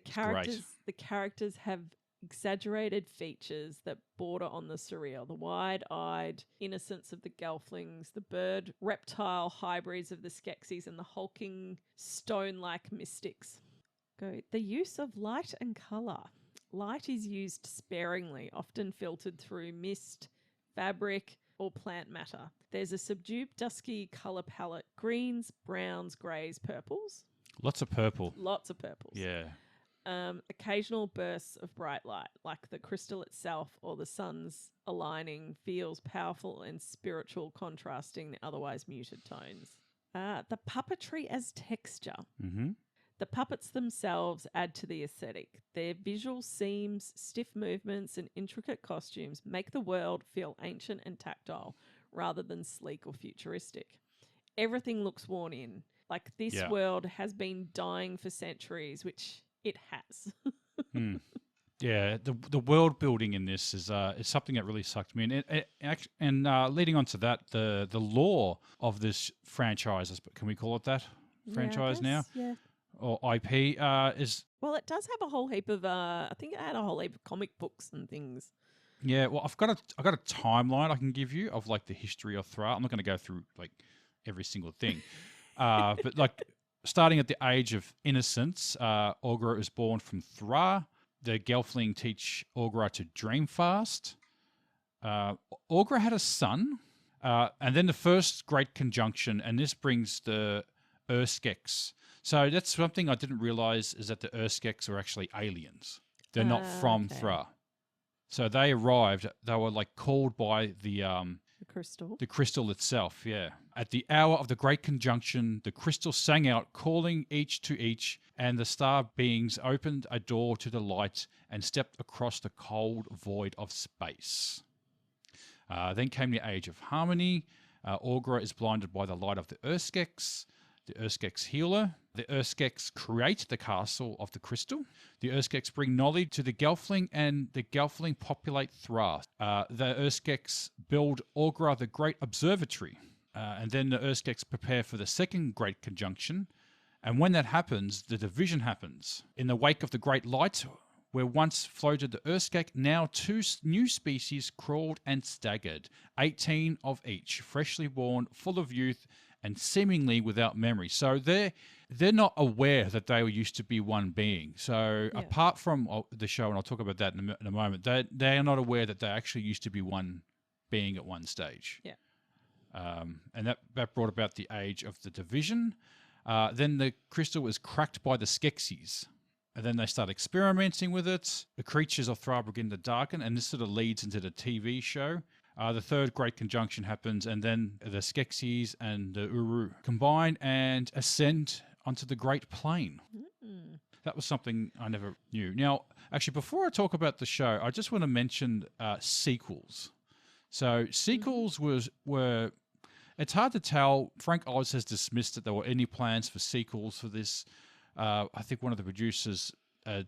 characters have exaggerated features that border on the surreal. The wide-eyed innocence of the Gelflings, the bird reptile hybrids of the Skeksis, and the hulking stone-like mystics. The use of light and colour. Light is used sparingly, often filtered through mist, fabric, or plant matter. There's a subdued, dusky colour palette: greens, browns, greys, purples. Lots of purple. Yeah. Occasional bursts of bright light, like the crystal itself or the sun's aligning, feels powerful and spiritual, contrasting the otherwise muted tones. The puppetry as texture. Mm-hmm. The puppets themselves add to the aesthetic. Their visual seams, stiff movements, and intricate costumes make the world feel ancient and tactile rather than sleek or futuristic. Everything looks worn in. Like this world has been dying for centuries, which it has. Yeah, the world building in this is something that really sucked me. And leading on to that, the lore of this franchise, can we call it that? Franchise now? Yeah. Or IP is... Well, it does have a whole heap of... I think it had a whole heap of comic books and things. Yeah, well, I've got a timeline I can give you of like the history of Thra. I'm not going to go through like every single thing. But like starting at the age of innocence, Aughra is born from Thra. The Gelfling teach Aughra to dream fast. Aughra had a son, and then the first great conjunction, and this brings the Urskeks. So that's something I didn't realize, is that the Urskeks are actually aliens. They're not from Thra. So they arrived. They were like called by The crystal. itself. Yeah. At the hour of the great conjunction, the crystal sang out, calling each to each, and the star beings opened a door to the light and stepped across the cold void of space. Then came the age of harmony. Aughra is blinded by the light of the Urskex. The Urskex healer. The Urskex create the castle of the crystal. The Urskex bring knowledge to the Gelfling, and the Gelfling populate Thra. The Urskex build Aughra the Great Observatory. And then the Urskex prepare for the second Great Conjunction. And when that happens, the division happens. In the wake of the Great Light, where once floated the Urskek, now 2 new species crawled and staggered, 18 of each, freshly born, full of youth, and seemingly without memory. So they're not aware that they used to be one being. So apart from the show, and I'll talk about that in a moment, they are not aware that they actually used to be one being at one stage. Yeah. And that brought about the age of the division. Then the crystal was cracked by the Skeksis. And then they start experimenting with it. The creatures of Thra begin to darken, and this sort of leads into the TV show. The third great conjunction happens, and then the Skeksis and the Uru combine and ascend onto the Great Plain. Mm. That was something I never knew. Now, actually, before I talk about the show, I just want to mention sequels. So sequels were... It's hard to tell. Frank Oz has dismissed that there were any plans for sequels for this. I think one of the producers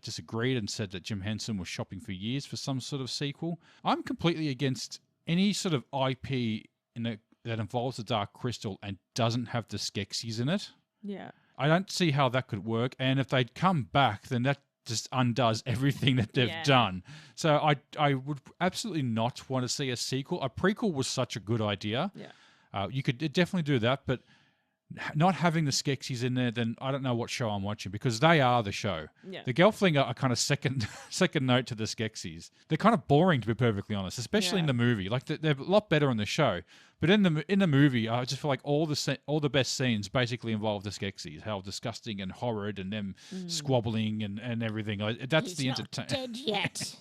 disagreed and said that Jim Henson was shopping for years for some sort of sequel. I'm completely against any sort of IP that involves the Dark Crystal and doesn't have the Skeksis in it. Yeah. I don't see how that could work. And if they'd come back, then that just undoes everything that they've done. So I would absolutely not want to see a sequel. A prequel was such a good idea. Yeah. You could definitely do that, but not having the Skeksis in there, then I don't know what show I'm watching, because they are the show. Yeah. The Gelfling are kind of second note to the Skeksis. They're kind of boring, to be perfectly honest, especially in the movie. Like they're a lot better in the show, but in the movie, I just feel like all the best scenes basically involve the Skeksis. How disgusting and horrid, and them squabbling and everything. That's the entertainment. Dead yet.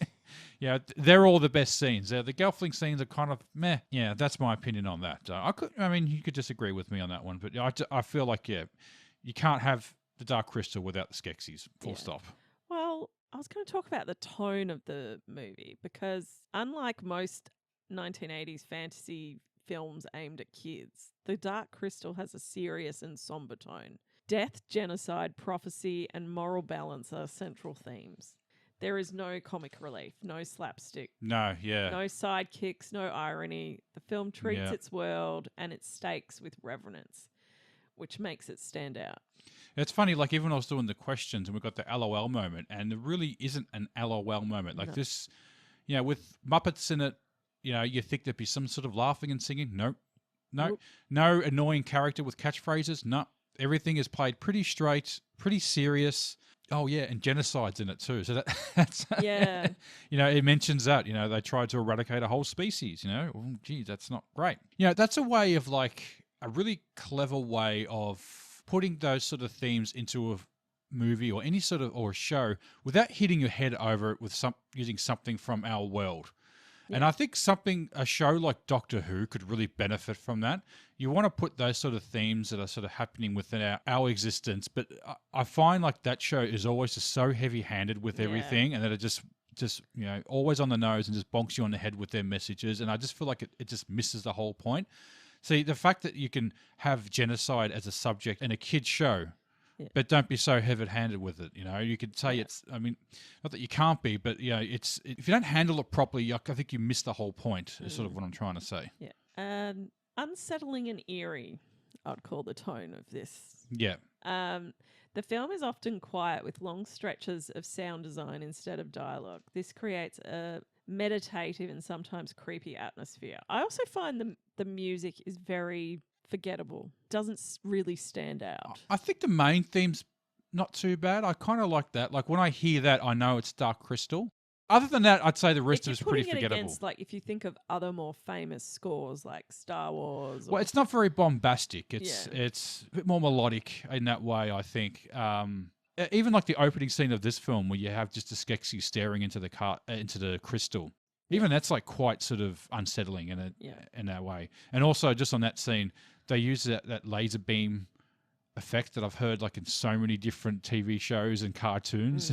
Yeah, they're all the best scenes. The Gelfling scenes are kind of meh. Yeah, that's my opinion on that. I mean, you could disagree with me on that one, but I feel like, you can't have the Dark Crystal without the Skeksis, full stop. Well, I was going to talk about the tone of the movie, because unlike most 1980s fantasy films aimed at kids, the Dark Crystal has a serious and somber tone. Death, genocide, prophecy, and moral balance are central themes. There is no comic relief, no slapstick. No, yeah. No sidekicks, no irony. The film treats its world and its stakes with reverence, which makes it stand out. It's funny, like even when I was doing the questions and we got the LOL moment, and there really isn't an LOL moment. Like this, with Muppets in it, you think there'd be some sort of laughing and singing. Nope. No annoying character with catchphrases. No. Everything is played pretty straight, pretty serious. Oh, yeah, and genocide's in it too. So that's... Yeah. It mentions that, they tried to eradicate a whole species, Oh, geez, that's not great. That's a way of, like, a really clever way of putting those sort of themes into a movie or any sort of, or a show without hitting your head over it with using something from our world. Yeah. And I think a show like Doctor Who could really benefit from that. You want to put those sort of themes that are sort of happening within our existence, but I find like that show is always just so heavy-handed with everything, and that it just always on the nose and just bonks you on the head with their messages, and I just feel like it just misses the whole point. See, the fact that you can have genocide as a subject in a kid's show, but don't be so heavy-handed with it. You could say it's. I mean, not that you can't be, but it's if you don't handle it properly, I think you miss the whole point. Is sort of what I'm trying to say. Yeah, unsettling and eerie, I'd call the tone of this. Yeah. The film is often quiet with long stretches of sound design instead of dialogue. This creates a meditative and sometimes creepy atmosphere. I also find the music is very forgettable. Doesn't really stand out. I think the main theme's not too bad. I kind of like that. Like when I hear that, I know it's Dark Crystal. Other than that, I'd say the rest of it's pretty forgettable. Against, like, if you think of other more famous scores like Star Wars. Well, it's not very bombastic. It's a bit more melodic in that way, I think. Even like the opening scene of this film, where you have just a Skeksis staring into the crystal. Even that's like quite sort of unsettling in that way. And also just on that scene, they use that laser beam effect that I've heard like in so many different TV shows and cartoons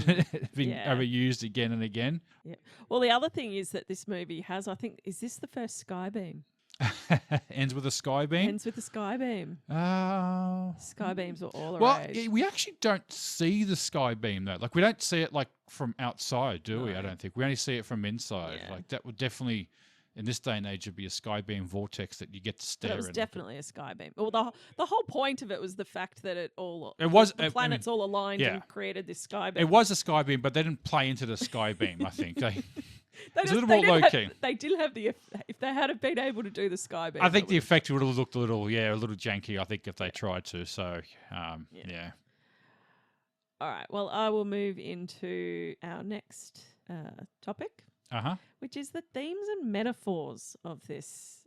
being overused again and again. Yeah. Well, the other thing is that this movie has, I think, is this the first sky beam? Ends with a sky beam. Ends with a sky beam. Sky beams are all around. Well, we actually don't see the sky beam though. Like we don't see it like from outside, do we? I don't think we only see it from inside. Yeah. Like that would definitely, in this day and age, would be a sky beam vortex that you get to stare But it was at. definitely a sky beam. Well, the whole point of it was the fact that the planets all aligned and created this sky beam. It was a sky beam, but they didn't play into the sky beam. I think it's a little more low key. They did have if they had been able to do the sky beam. I think the effect would have looked a little janky. I think if they tried to. So yeah. All right. Well, I will move into our next topic, which is the themes and metaphors of this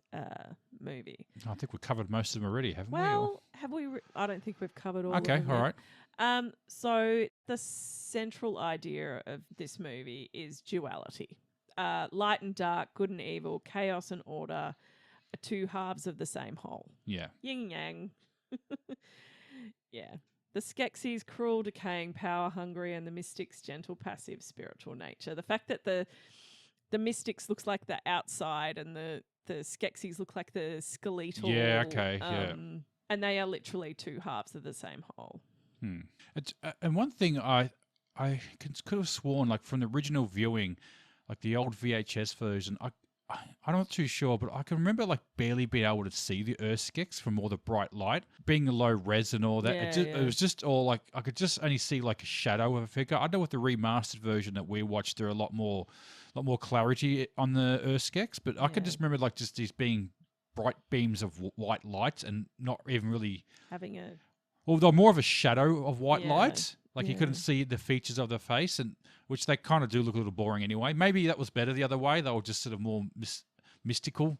movie. I think we covered most of them already, haven't we? Well, have we? I don't think we've covered all. Okay. Of them All yet. right. So the central idea of this movie is duality. Light and dark, good and evil, chaos and order are two halves of the same whole. Yeah. Yin and yang. Yeah. The Skeksis' cruel, decaying, power-hungry, and the Mystics' gentle, passive, spiritual nature. The fact that the Mystics looks like the outside and the Skeksis look like the skeletal. Yeah, okay, And they are literally two halves of the same whole. And one thing I could have sworn, like from the original viewing, like the old VHS version, I'm not too sure, but I can remember like barely being able to see the Urskeks from all the bright light, being low res and all that. It was just all like I could just only see like a shadow of a figure. I know with the remastered version that we watched, there are a lot more clarity on the Urskeks, but I could just remember like just these being bright beams of white light and not even really having a. Well, they're more of a shadow of white light. Like you couldn't see the features of the face, and which they kind of do look a little boring anyway. Maybe that was better the other way. They were just sort of more mystical.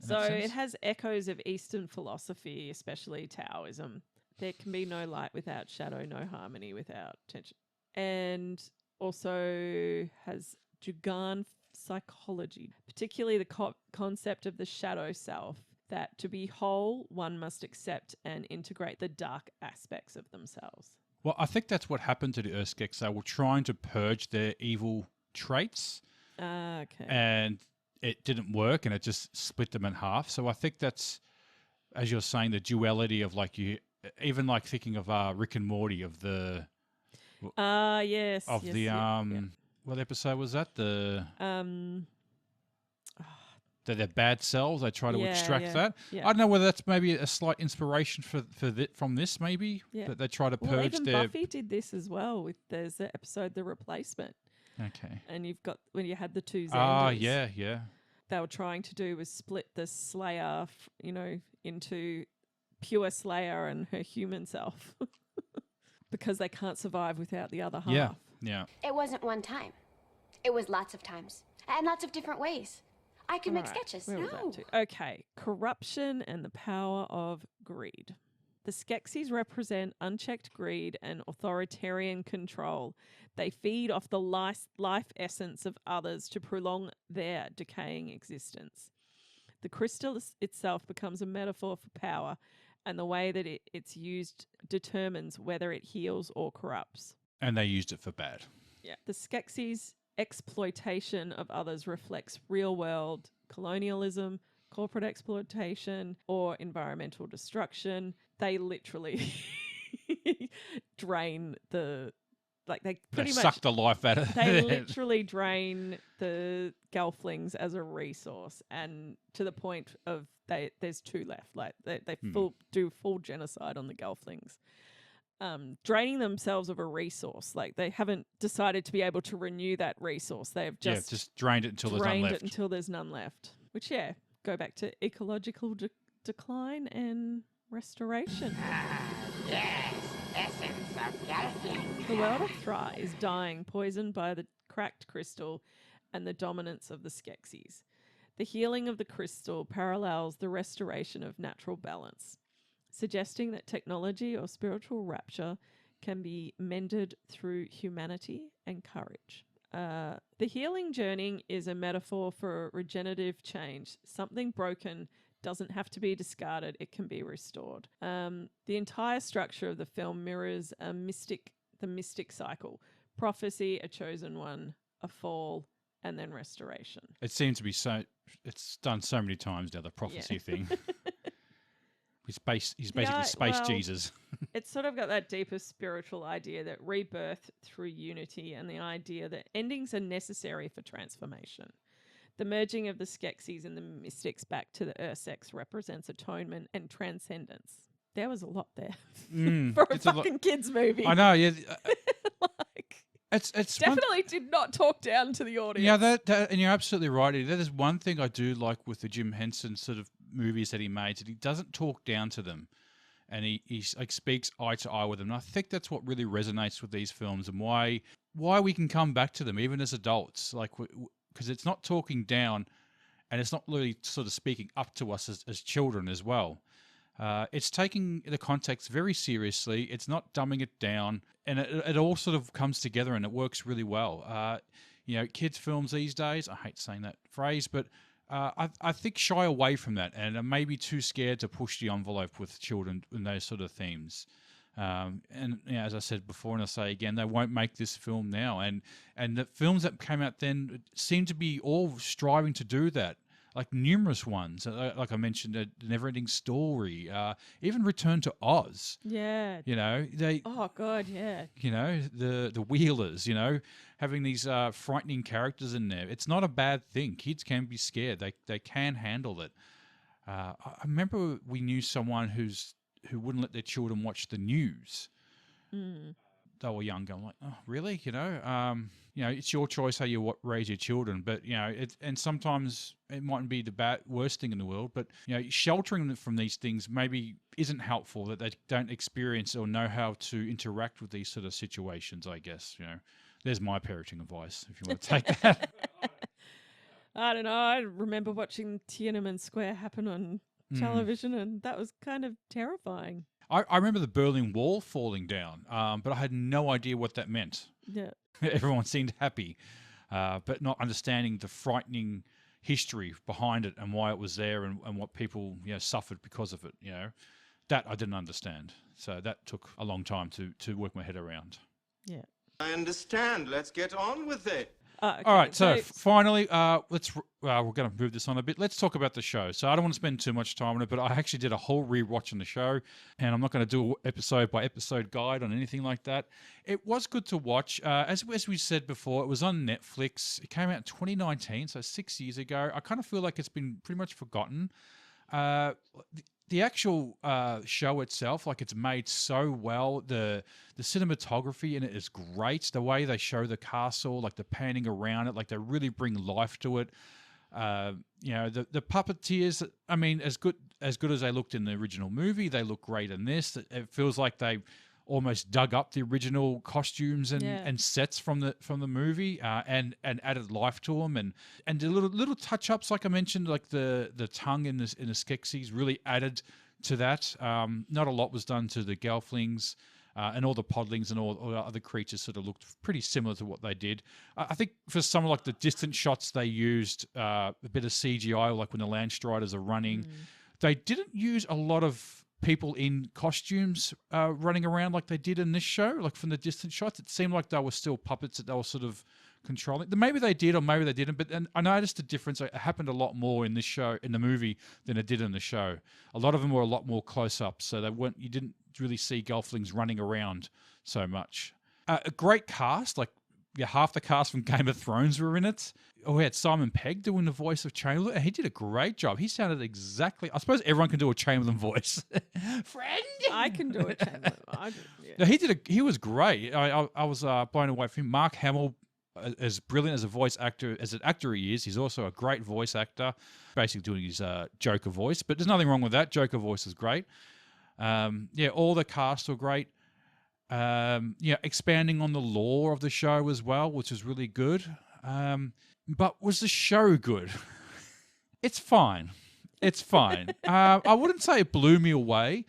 So it has echoes of Eastern philosophy, especially Taoism. There can be no light without shadow, no harmony without tension. And also has Jugan psychology, particularly the concept of the shadow self, that to be whole, one must accept and integrate the dark aspects of themselves. Well, I think that's what happened to the Urskeks. They were trying to purge their evil traits. Okay. And it didn't work, and it just split them in half. So I think that's, as you're saying, the duality of like you, even like thinking of Rick and Morty of the. Yes. Of yes, the what episode was that? Their bad selves. They try to extract that. Yeah. I don't know whether that's maybe a slight inspiration from this. Maybe that they try to purge even their. Buffy did this as well. There's the episode The Replacement. Okay. And you've got when you had the two Xanders. Yeah. They were trying to do was split the Slayer, into pure Slayer and her human self, because they can't survive without the other half. Yeah. It wasn't one time. It was lots of times and lots of different ways. I could make sketches. Where was that to? Okay. Corruption and the power of greed. The Skeksis represent unchecked greed and authoritarian control. They feed off the life essence of others to prolong their decaying existence. The crystal itself becomes a metaphor for power, and the way that it's used determines whether it heals or corrupts. And they used it for bad. Yeah. The Skeksis' exploitation of others reflects real-world colonialism, corporate exploitation, or environmental destruction. They literally drain they suck the life out of it. They literally drain the Gelflings as a resource, and to the point of there's two left. Like they do full genocide on the Gelflings. Draining themselves of a resource. Like they haven't decided to be able to renew that resource. They've just drained it until there's none left. Until there's none left. Which, go back to ecological decline and restoration. Yes, essence of calcium. The world of Thra is dying, poisoned by the cracked crystal and the dominance of the Skeksis. The healing of the crystal parallels the restoration of natural balance, suggesting that technology or spiritual rapture can be mended through humanity and courage. The healing journey is a metaphor for regenerative change. Something broken doesn't have to be discarded, it can be restored. The entire structure of the film mirrors the mystic cycle: prophecy, a chosen one, a fall, and then restoration. It seems to be it's done so many times now, the prophecy thing. He's basically space Jesus. It's sort of got that deeper spiritual idea that rebirth through unity, and the idea that endings are necessary for transformation. The merging of the Skeksis and the mystics back to the Ursex represents atonement and transcendence. There was a lot there for a fucking kids movie. I know, yeah. Like, it's definitely did not talk down to the audience. Yeah, that and you're absolutely right. That is one thing I do like with the Jim Henson sort of movies that he made, that he doesn't talk down to them, and he like speaks eye to eye with them. And I think that's what really resonates with these films, and why we can come back to them even as adults, like because it's not talking down, and it's not really sort of speaking up to us as children as well. It's taking the context very seriously. It's not dumbing it down, and it all sort of comes together, and it works really well. Kids' films these days, I hate saying that phrase, but I think shy away from that, and are maybe too scared to push the envelope with children in those sort of themes. As I said before, and I'll say again, they won't make this film now. And the films that came out then seem to be all striving to do that. Like numerous ones, like I mentioned, a Never-Ending Story, even Return to Oz. Yeah. They. Oh God, yeah. The Wheelers. Having these frightening characters in there. It's not a bad thing. Kids can be scared. They can handle it. I remember we knew someone who wouldn't let their children watch the news. They were younger. I'm like, oh, really? It's your choice how you raise your children, but and sometimes it mightn't be the worst thing in the world, but sheltering them from these things maybe isn't helpful, that they don't experience or know how to interact with these sort of situations. I guess there's my parenting advice if you want to take that. I don't know. I remember watching Tiananmen Square happen on television, and that was kind of terrifying. I remember the Berlin Wall falling down, but I had no idea what that meant. Yeah. Everyone seemed happy, but not understanding the frightening history behind it and why it was there, and what people suffered because of it. That I didn't understand. So that took a long time to work my head around. Yeah. I understand. Let's get on with it. Okay, all right, so finally, we're going to move this on a bit. Let's talk about the show. So I don't want to spend too much time on it, but I actually did a whole rewatch on the show, and I'm not going to do an episode-by-episode guide on anything like that. It was good to watch. As we said before, it was on Netflix. It came out in 2019, so 6 years ago. I kind of feel like it's been pretty much forgotten. The actual show itself, like, it's made so well. The cinematography in it is great. The way they show the castle, like the panning around it, like they really bring life to it. The puppeteers, I mean, as good as they looked in the original movie, they look great in this. It feels like they almost dug up the original costumes and sets from the movie and added life to them, and the little touch ups, like I mentioned, like the tongue in the Skeksis really added to that. Not a lot was done to the Gelflings. And all the podlings and all the other creatures sort of looked pretty similar to what they did. I think for some of like the distant shots, they used a bit of CGI, like when the Landstriders are running. They didn't use a lot of people in costumes running around like they did in this show. Like from the distant shots, it seemed like they were still puppets that they were sort of controlling. Maybe they did or maybe they didn't, but I noticed the difference. It happened a lot more in this show, in the movie, than it did in the show. A lot of them were a lot more close-ups, so you didn't really see Gelflings running around so much. A great cast, like half the cast from Game of Thrones were in it. We had Simon Pegg doing the voice of Chamberlain, and he did a great job. He sounded exactly... I suppose everyone can do a Chamberlain voice. Friend! I can do a Chamberlain. No, he was great. I was blown away from him. Mark Hamill, as brilliant as a voice actor, as an actor he is, he's also a great voice actor, basically doing his Joker voice. But there's nothing wrong with that. Joker voice is great. All the cast were great. Expanding on the lore of the show as well, which is really good. But was the show good? It's fine. It's fine. I wouldn't say it blew me away.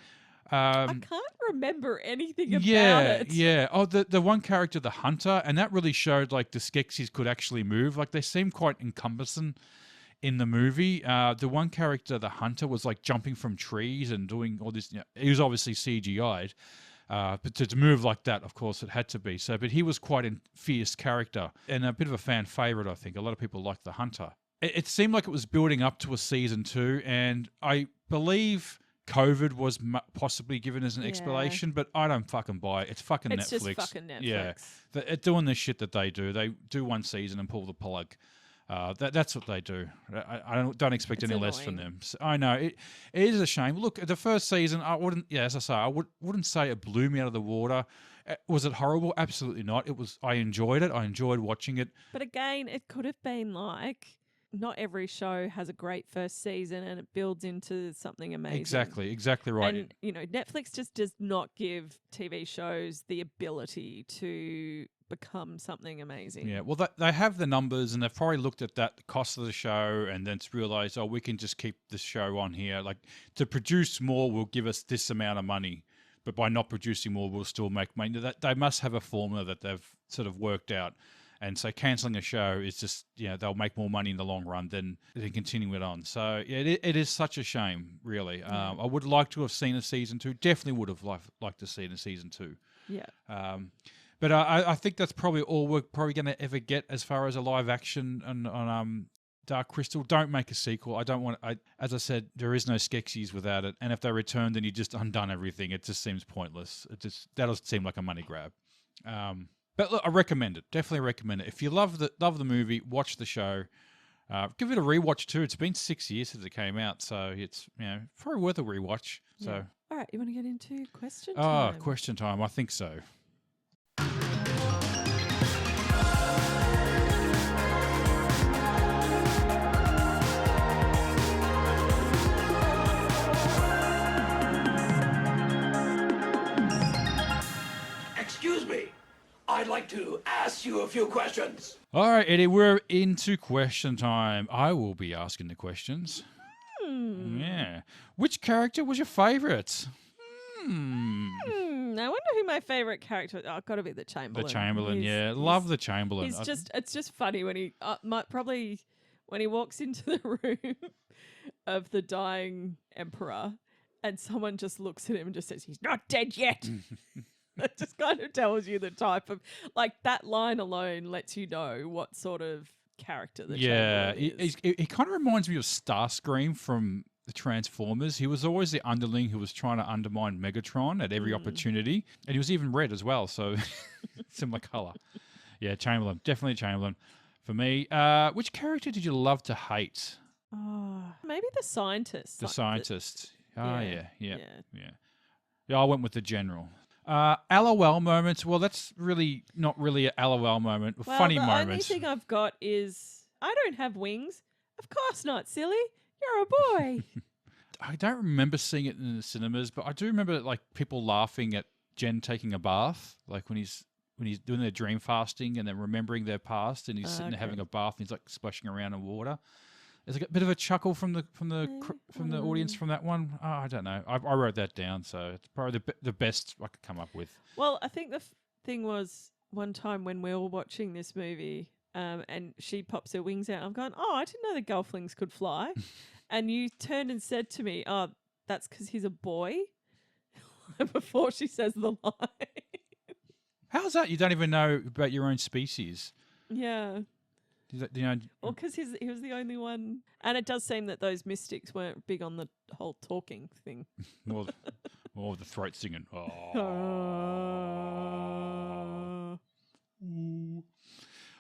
I can't remember anything about Yeah, it. yeah. Oh, the one character, the hunter, and that really showed like the Skeksis could actually move. Like they seemed quite encompassing in the movie. The one character, the hunter, was like jumping from trees and doing all this. He was obviously CGI'd, but to move like that, of course, it had to be. So, but he was quite a fierce character and a bit of a fan favorite. I think a lot of people liked the hunter. It seemed like it was building up to a season 2, and I believe COVID was possibly given as an explanation, but I don't fucking buy it. It's fucking It's Netflix. just fucking Netflix. Yeah, they're doing the shit that they do. They do one season and pull the plug. That's what they do. I don't expect It's any less from annoying. them. So, I know it is a shame. Look, the first season, I wouldn't. Yeah, as I say, wouldn't say it blew me out of the water. Was it horrible? Absolutely not. It was. I enjoyed it. I enjoyed watching it. But again, it could have been like not every show has a great first season and it builds into something amazing. Exactly right. And, Netflix just does not give TV shows the ability to become something amazing. Yeah, well, they have the numbers, and they've probably looked at that, the cost of the show, and then realised, oh, we can just keep the show on here. Like, to produce more will give us this amount of money, but by not producing more, we'll still make money. They must have a formula that they've sort of worked out. And so cancelling a show is just, they'll make more money in the long run than continuing it on. So, yeah, it is such a shame, really. I would like to have seen a season 2. Definitely would have liked to see a season 2. Yeah. But I think that's probably all we're probably going to ever get as far as a live action on Dark Crystal. Don't make a sequel. I don't want. As I said, there is no Skeksis without it. And if they return, then you just undone everything. It just seems pointless. That'll seem like a money grab. But look, I recommend it. Definitely recommend it. If you love the movie, watch the show. Give it a rewatch too. It's been 6 years since it came out, so it's probably worth a rewatch. So, Yeah. All right, you want to get into question time? Question time. I think so. Excuse me. I'd like to ask you a few questions. All right, Eddie, we're into question time. I will be asking the questions. Yeah. Which character was your favourite? I wonder who my favourite character. Oh, got to be the Chamberlain. The Chamberlain, He's- love the Chamberlain. It's just funny when he probably when he walks into the room of the dying emperor, and someone just looks at him and just says, "He's not dead yet." It just kind of tells you the type of that line alone lets you know what sort of character the Chamberlain is. he kind of reminds me of Starscream from the Transformers. He was always the underling who was trying to undermine Megatron at every opportunity, and he was even red as well, so similar color. Yeah, Chamberlain, definitely Chamberlain for me. Which character did you love to hate? Oh, maybe the scientist. The scientist. Yeah, yeah. I went with the general. LOL moments. Well, that's really not really a LOL moment. Well, Funny the moments. only thing I've got is I don't have wings. Of course not, silly. You're a boy. I don't remember seeing it in the cinemas, but I do remember people laughing at Jen taking a bath, like when he's doing their dream fasting and then remembering their past, and he's sitting there having a bath and he's splashing around in water. There's a bit of a chuckle from the audience from that one. Oh, I don't know. I wrote that down, so it's probably the best I could come up with. Well, I think the thing was one time when we were watching this movie, and she pops her wings out. I'm going, oh, I didn't know the Gelflings could fly. And you turned and said to me, oh, that's because he's a boy. Before she says the line. How's that? You don't even know about your own species. Yeah. Well, because he was the only one. And it does seem that those mystics weren't big on the whole talking thing. More the throat singing. All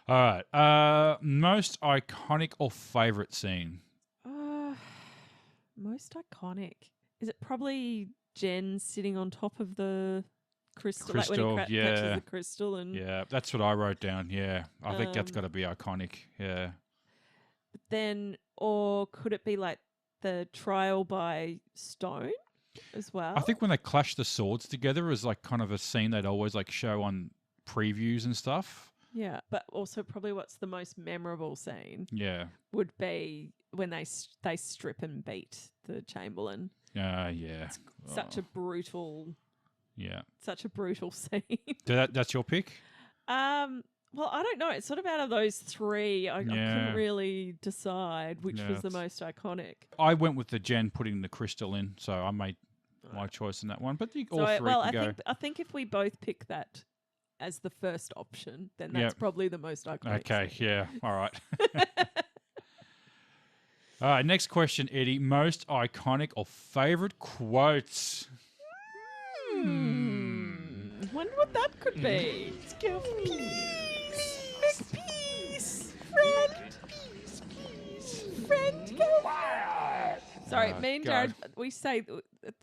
right. Most iconic or favourite scene? Most iconic. Is it probably Jen sitting on top of the crystal? Like when he catches the crystal. Yeah, that's what I wrote down. Yeah, I think that's got to be iconic. Yeah. But then, or could it be the trial by Stone as well? I think when they clash the swords together was kind of a scene they'd always show on previews and stuff. Yeah, but also probably what's the most memorable scene? Yeah. Would be when they strip and beat the Chamberlain. Yeah. It's such a brutal Yeah. Such a brutal scene. That's your pick? Well, I don't know. It's sort of out of those three, I Yeah. couldn't really decide which Yeah, was the it's- most iconic. I went with the Jen putting the crystal in, so I made my choice in that one. But all three can go. I think if we both pick that as the first option, then that's Yep. probably the most iconic. Okay, scene. yeah, all right. All right, next question, Eddie. Most iconic or favourite quotes? Wonder what that could be. Let's go for peace. Make peace. Friend. Friend. Go. Sorry, me and go. Jarrod, we say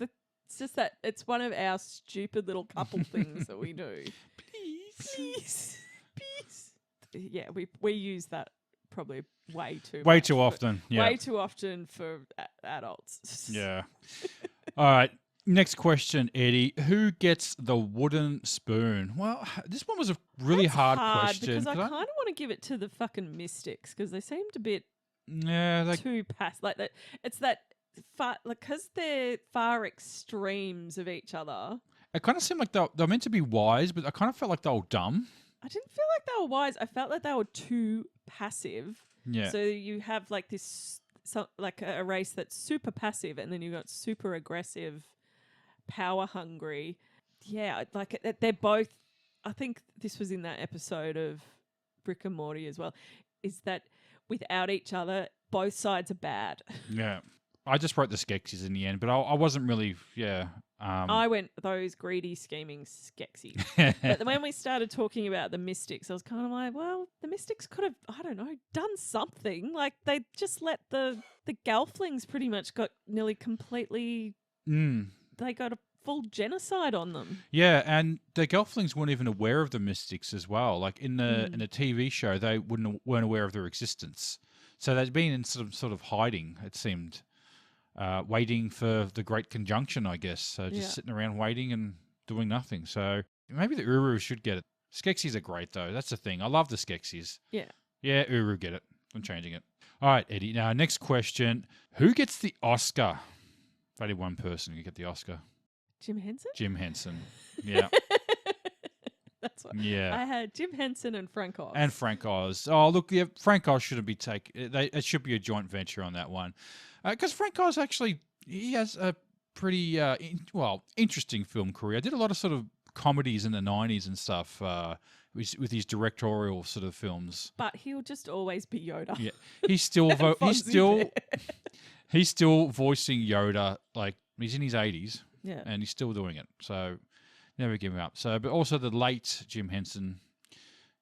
it's just that it's one of our stupid little couple things that we do. Please. Peace. Yeah, we use that probably way too Often. Yeah. Way too often for adults. Yeah. All right. Next question, Eddie. Who gets the wooden spoon? Well, this one was a really That's hard question. because I kind of want to give it to the fucking Mystics because they seemed a bit like too like that. It's that far like because they're far extremes of each other. it kind of seemed like they're meant to be wise, but I kind of felt like they were dumb. I didn't feel like they were wise. I felt like they were too passive. Yeah. So you have like this, like a race that's super passive, and then you've got super aggressive, power hungry. Yeah, like they're both. I think this was in that episode of Rick and Morty as well. Is that without each other, both sides are bad. Yeah. I just wrote the Skeksis in the end, but I wasn't really. Yeah. I went those greedy, scheming Skeksis. But then when we started talking about the Mystics, I was kind of like, well, the Mystics could have, I don't know, done something. Like they just let the Gelflings pretty much got nearly completely. They got a full genocide on them. Yeah, and the Gelflings weren't even aware of the Mystics as well. Like in the TV show, they weren't aware of their existence. So they'd been in sort of hiding. It seemed. Waiting for the Great Conjunction, I guess. So just sitting around waiting and doing nothing. So maybe the Uru should get it. Skeksis are great, though. That's the thing. I love the Skeksis. Yeah. Yeah, Uru get it. I'm changing it. All right, Eddie. Now, next question. Who gets the Oscar? Only one person who get the Oscar. Jim Henson? Jim Henson. Yeah. That's what. Yeah. I had Jim Henson and Frank Oz. And Frank Oz. Oh, look, yeah, Frank Oz shouldn't be taken. It should be a joint venture on that one. Because Frank Oz actually, he has a pretty, interesting film career. I did a lot of sort of comedies in the 90s and stuff with his directorial sort of films. But he'll just always be Yoda. Yeah. He's still he's still voicing Yoda. Like, he's in his 80s. Yeah. And he's still doing it. So, never give him up. So, but also the late Jim Henson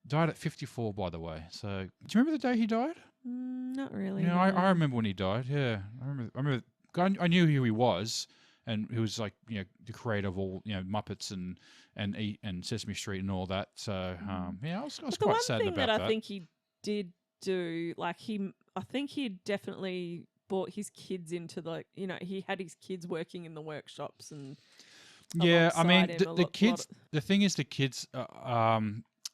died at 54, by the way. So, do you remember the day he died? Not really. Yeah, I remember when he died. Yeah, I remember. I knew who he was, and he was like the creator of all Muppets and Sesame Street and all that. So I was quite sad about that. The one thing that I think he did do, like I think he definitely brought his kids into he had his kids working in the workshops and. Yeah, I mean the kids. The thing is, the kids.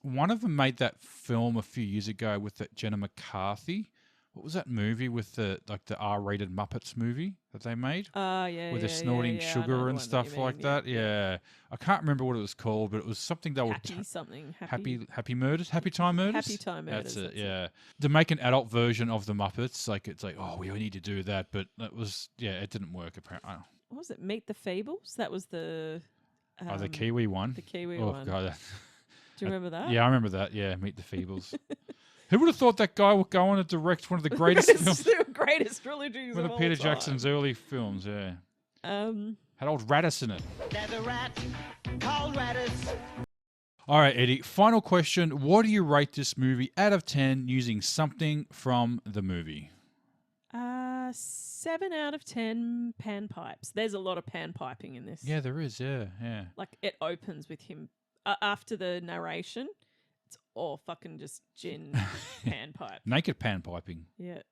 One of them made that film a few years ago with Jenna McCarthy. What was that movie with the R-rated Muppets movie that they made? Yeah, with the snorting sugar and stuff like that. Yeah, I can't remember what it was called, but it was something they were happy murders, happy time murders. Happy time murders. That's it. Yeah, to make an adult version of the Muppets, it's like we need to do that, but it didn't work apparently. What was it? Meet the Feebles? That was the the Kiwi one. The Kiwi one. one. God. Do you remember that? Yeah, I remember that. Yeah, Meet the Feebles. Who would have thought that guy would go on to direct one of the greatest films? The greatest trilogies one of Peter Jackson's early films, yeah. Had old Radis in it. There's a rat called Radis. All right, Eddie. Final question. What do you rate this movie out of 10 using something from the movie? 7 out of 10 panpipes. There's a lot of panpiping in this. Yeah, there is. Yeah. Like it opens with him after the narration. It's all fucking just gin panpipe. Naked panpiping. Yeah.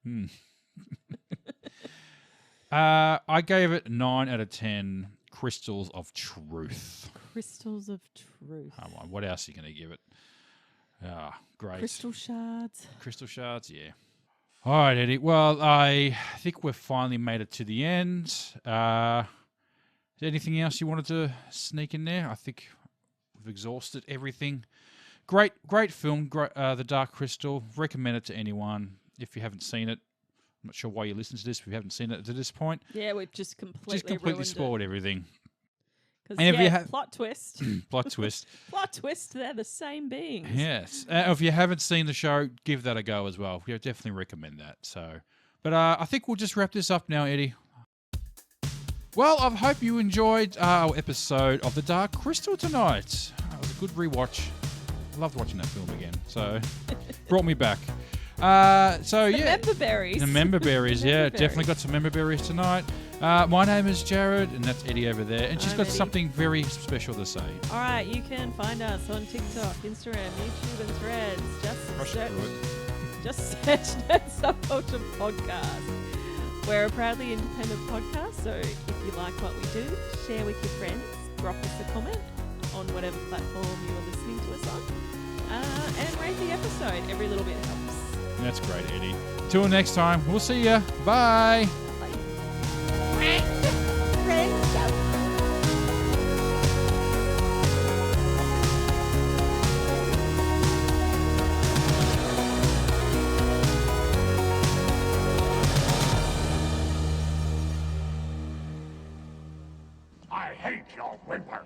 I gave it 9 out of 10 crystals of truth. Crystals of truth. Come on, what else are you going to give it? Great. Crystal shards. Crystal shards, yeah. All right, Eddie. Well, I think we've finally made it to the end. Anything else you wanted to sneak in there? I think we've exhausted everything. Great film, The Dark Crystal. Recommend it to anyone if you haven't seen it. I'm not sure why you listen to this if you haven't seen it to this point. Yeah, we've just completely ruined spoiled everything. 'Cause, And if you plot twist. Plot twist. Plot twist, they're the same beings. Yes. If you haven't seen the show, give that a go as well. We definitely recommend that. So, but I think we'll just wrap this up now, Eddie. Well, I hope you enjoyed our episode of The Dark Crystal tonight. It was a good rewatch. I loved watching that film again, so brought me back. Member berries. The member berries, definitely got some member berries tonight. My name is Jarrod, and that's Eddie over there, and she's got something very special to say. All right, you can find us on TikTok, Instagram, YouTube, and Threads. Just search Nerd Subculture Podcast. We're a proudly independent podcast, so if you like what we do, share with your friends, drop us a comment on whatever platform you're listening to us on, and rate the episode. Every little bit helps. That's great, Eddie. Till next time, we'll see ya. Bye. I hate your whimper.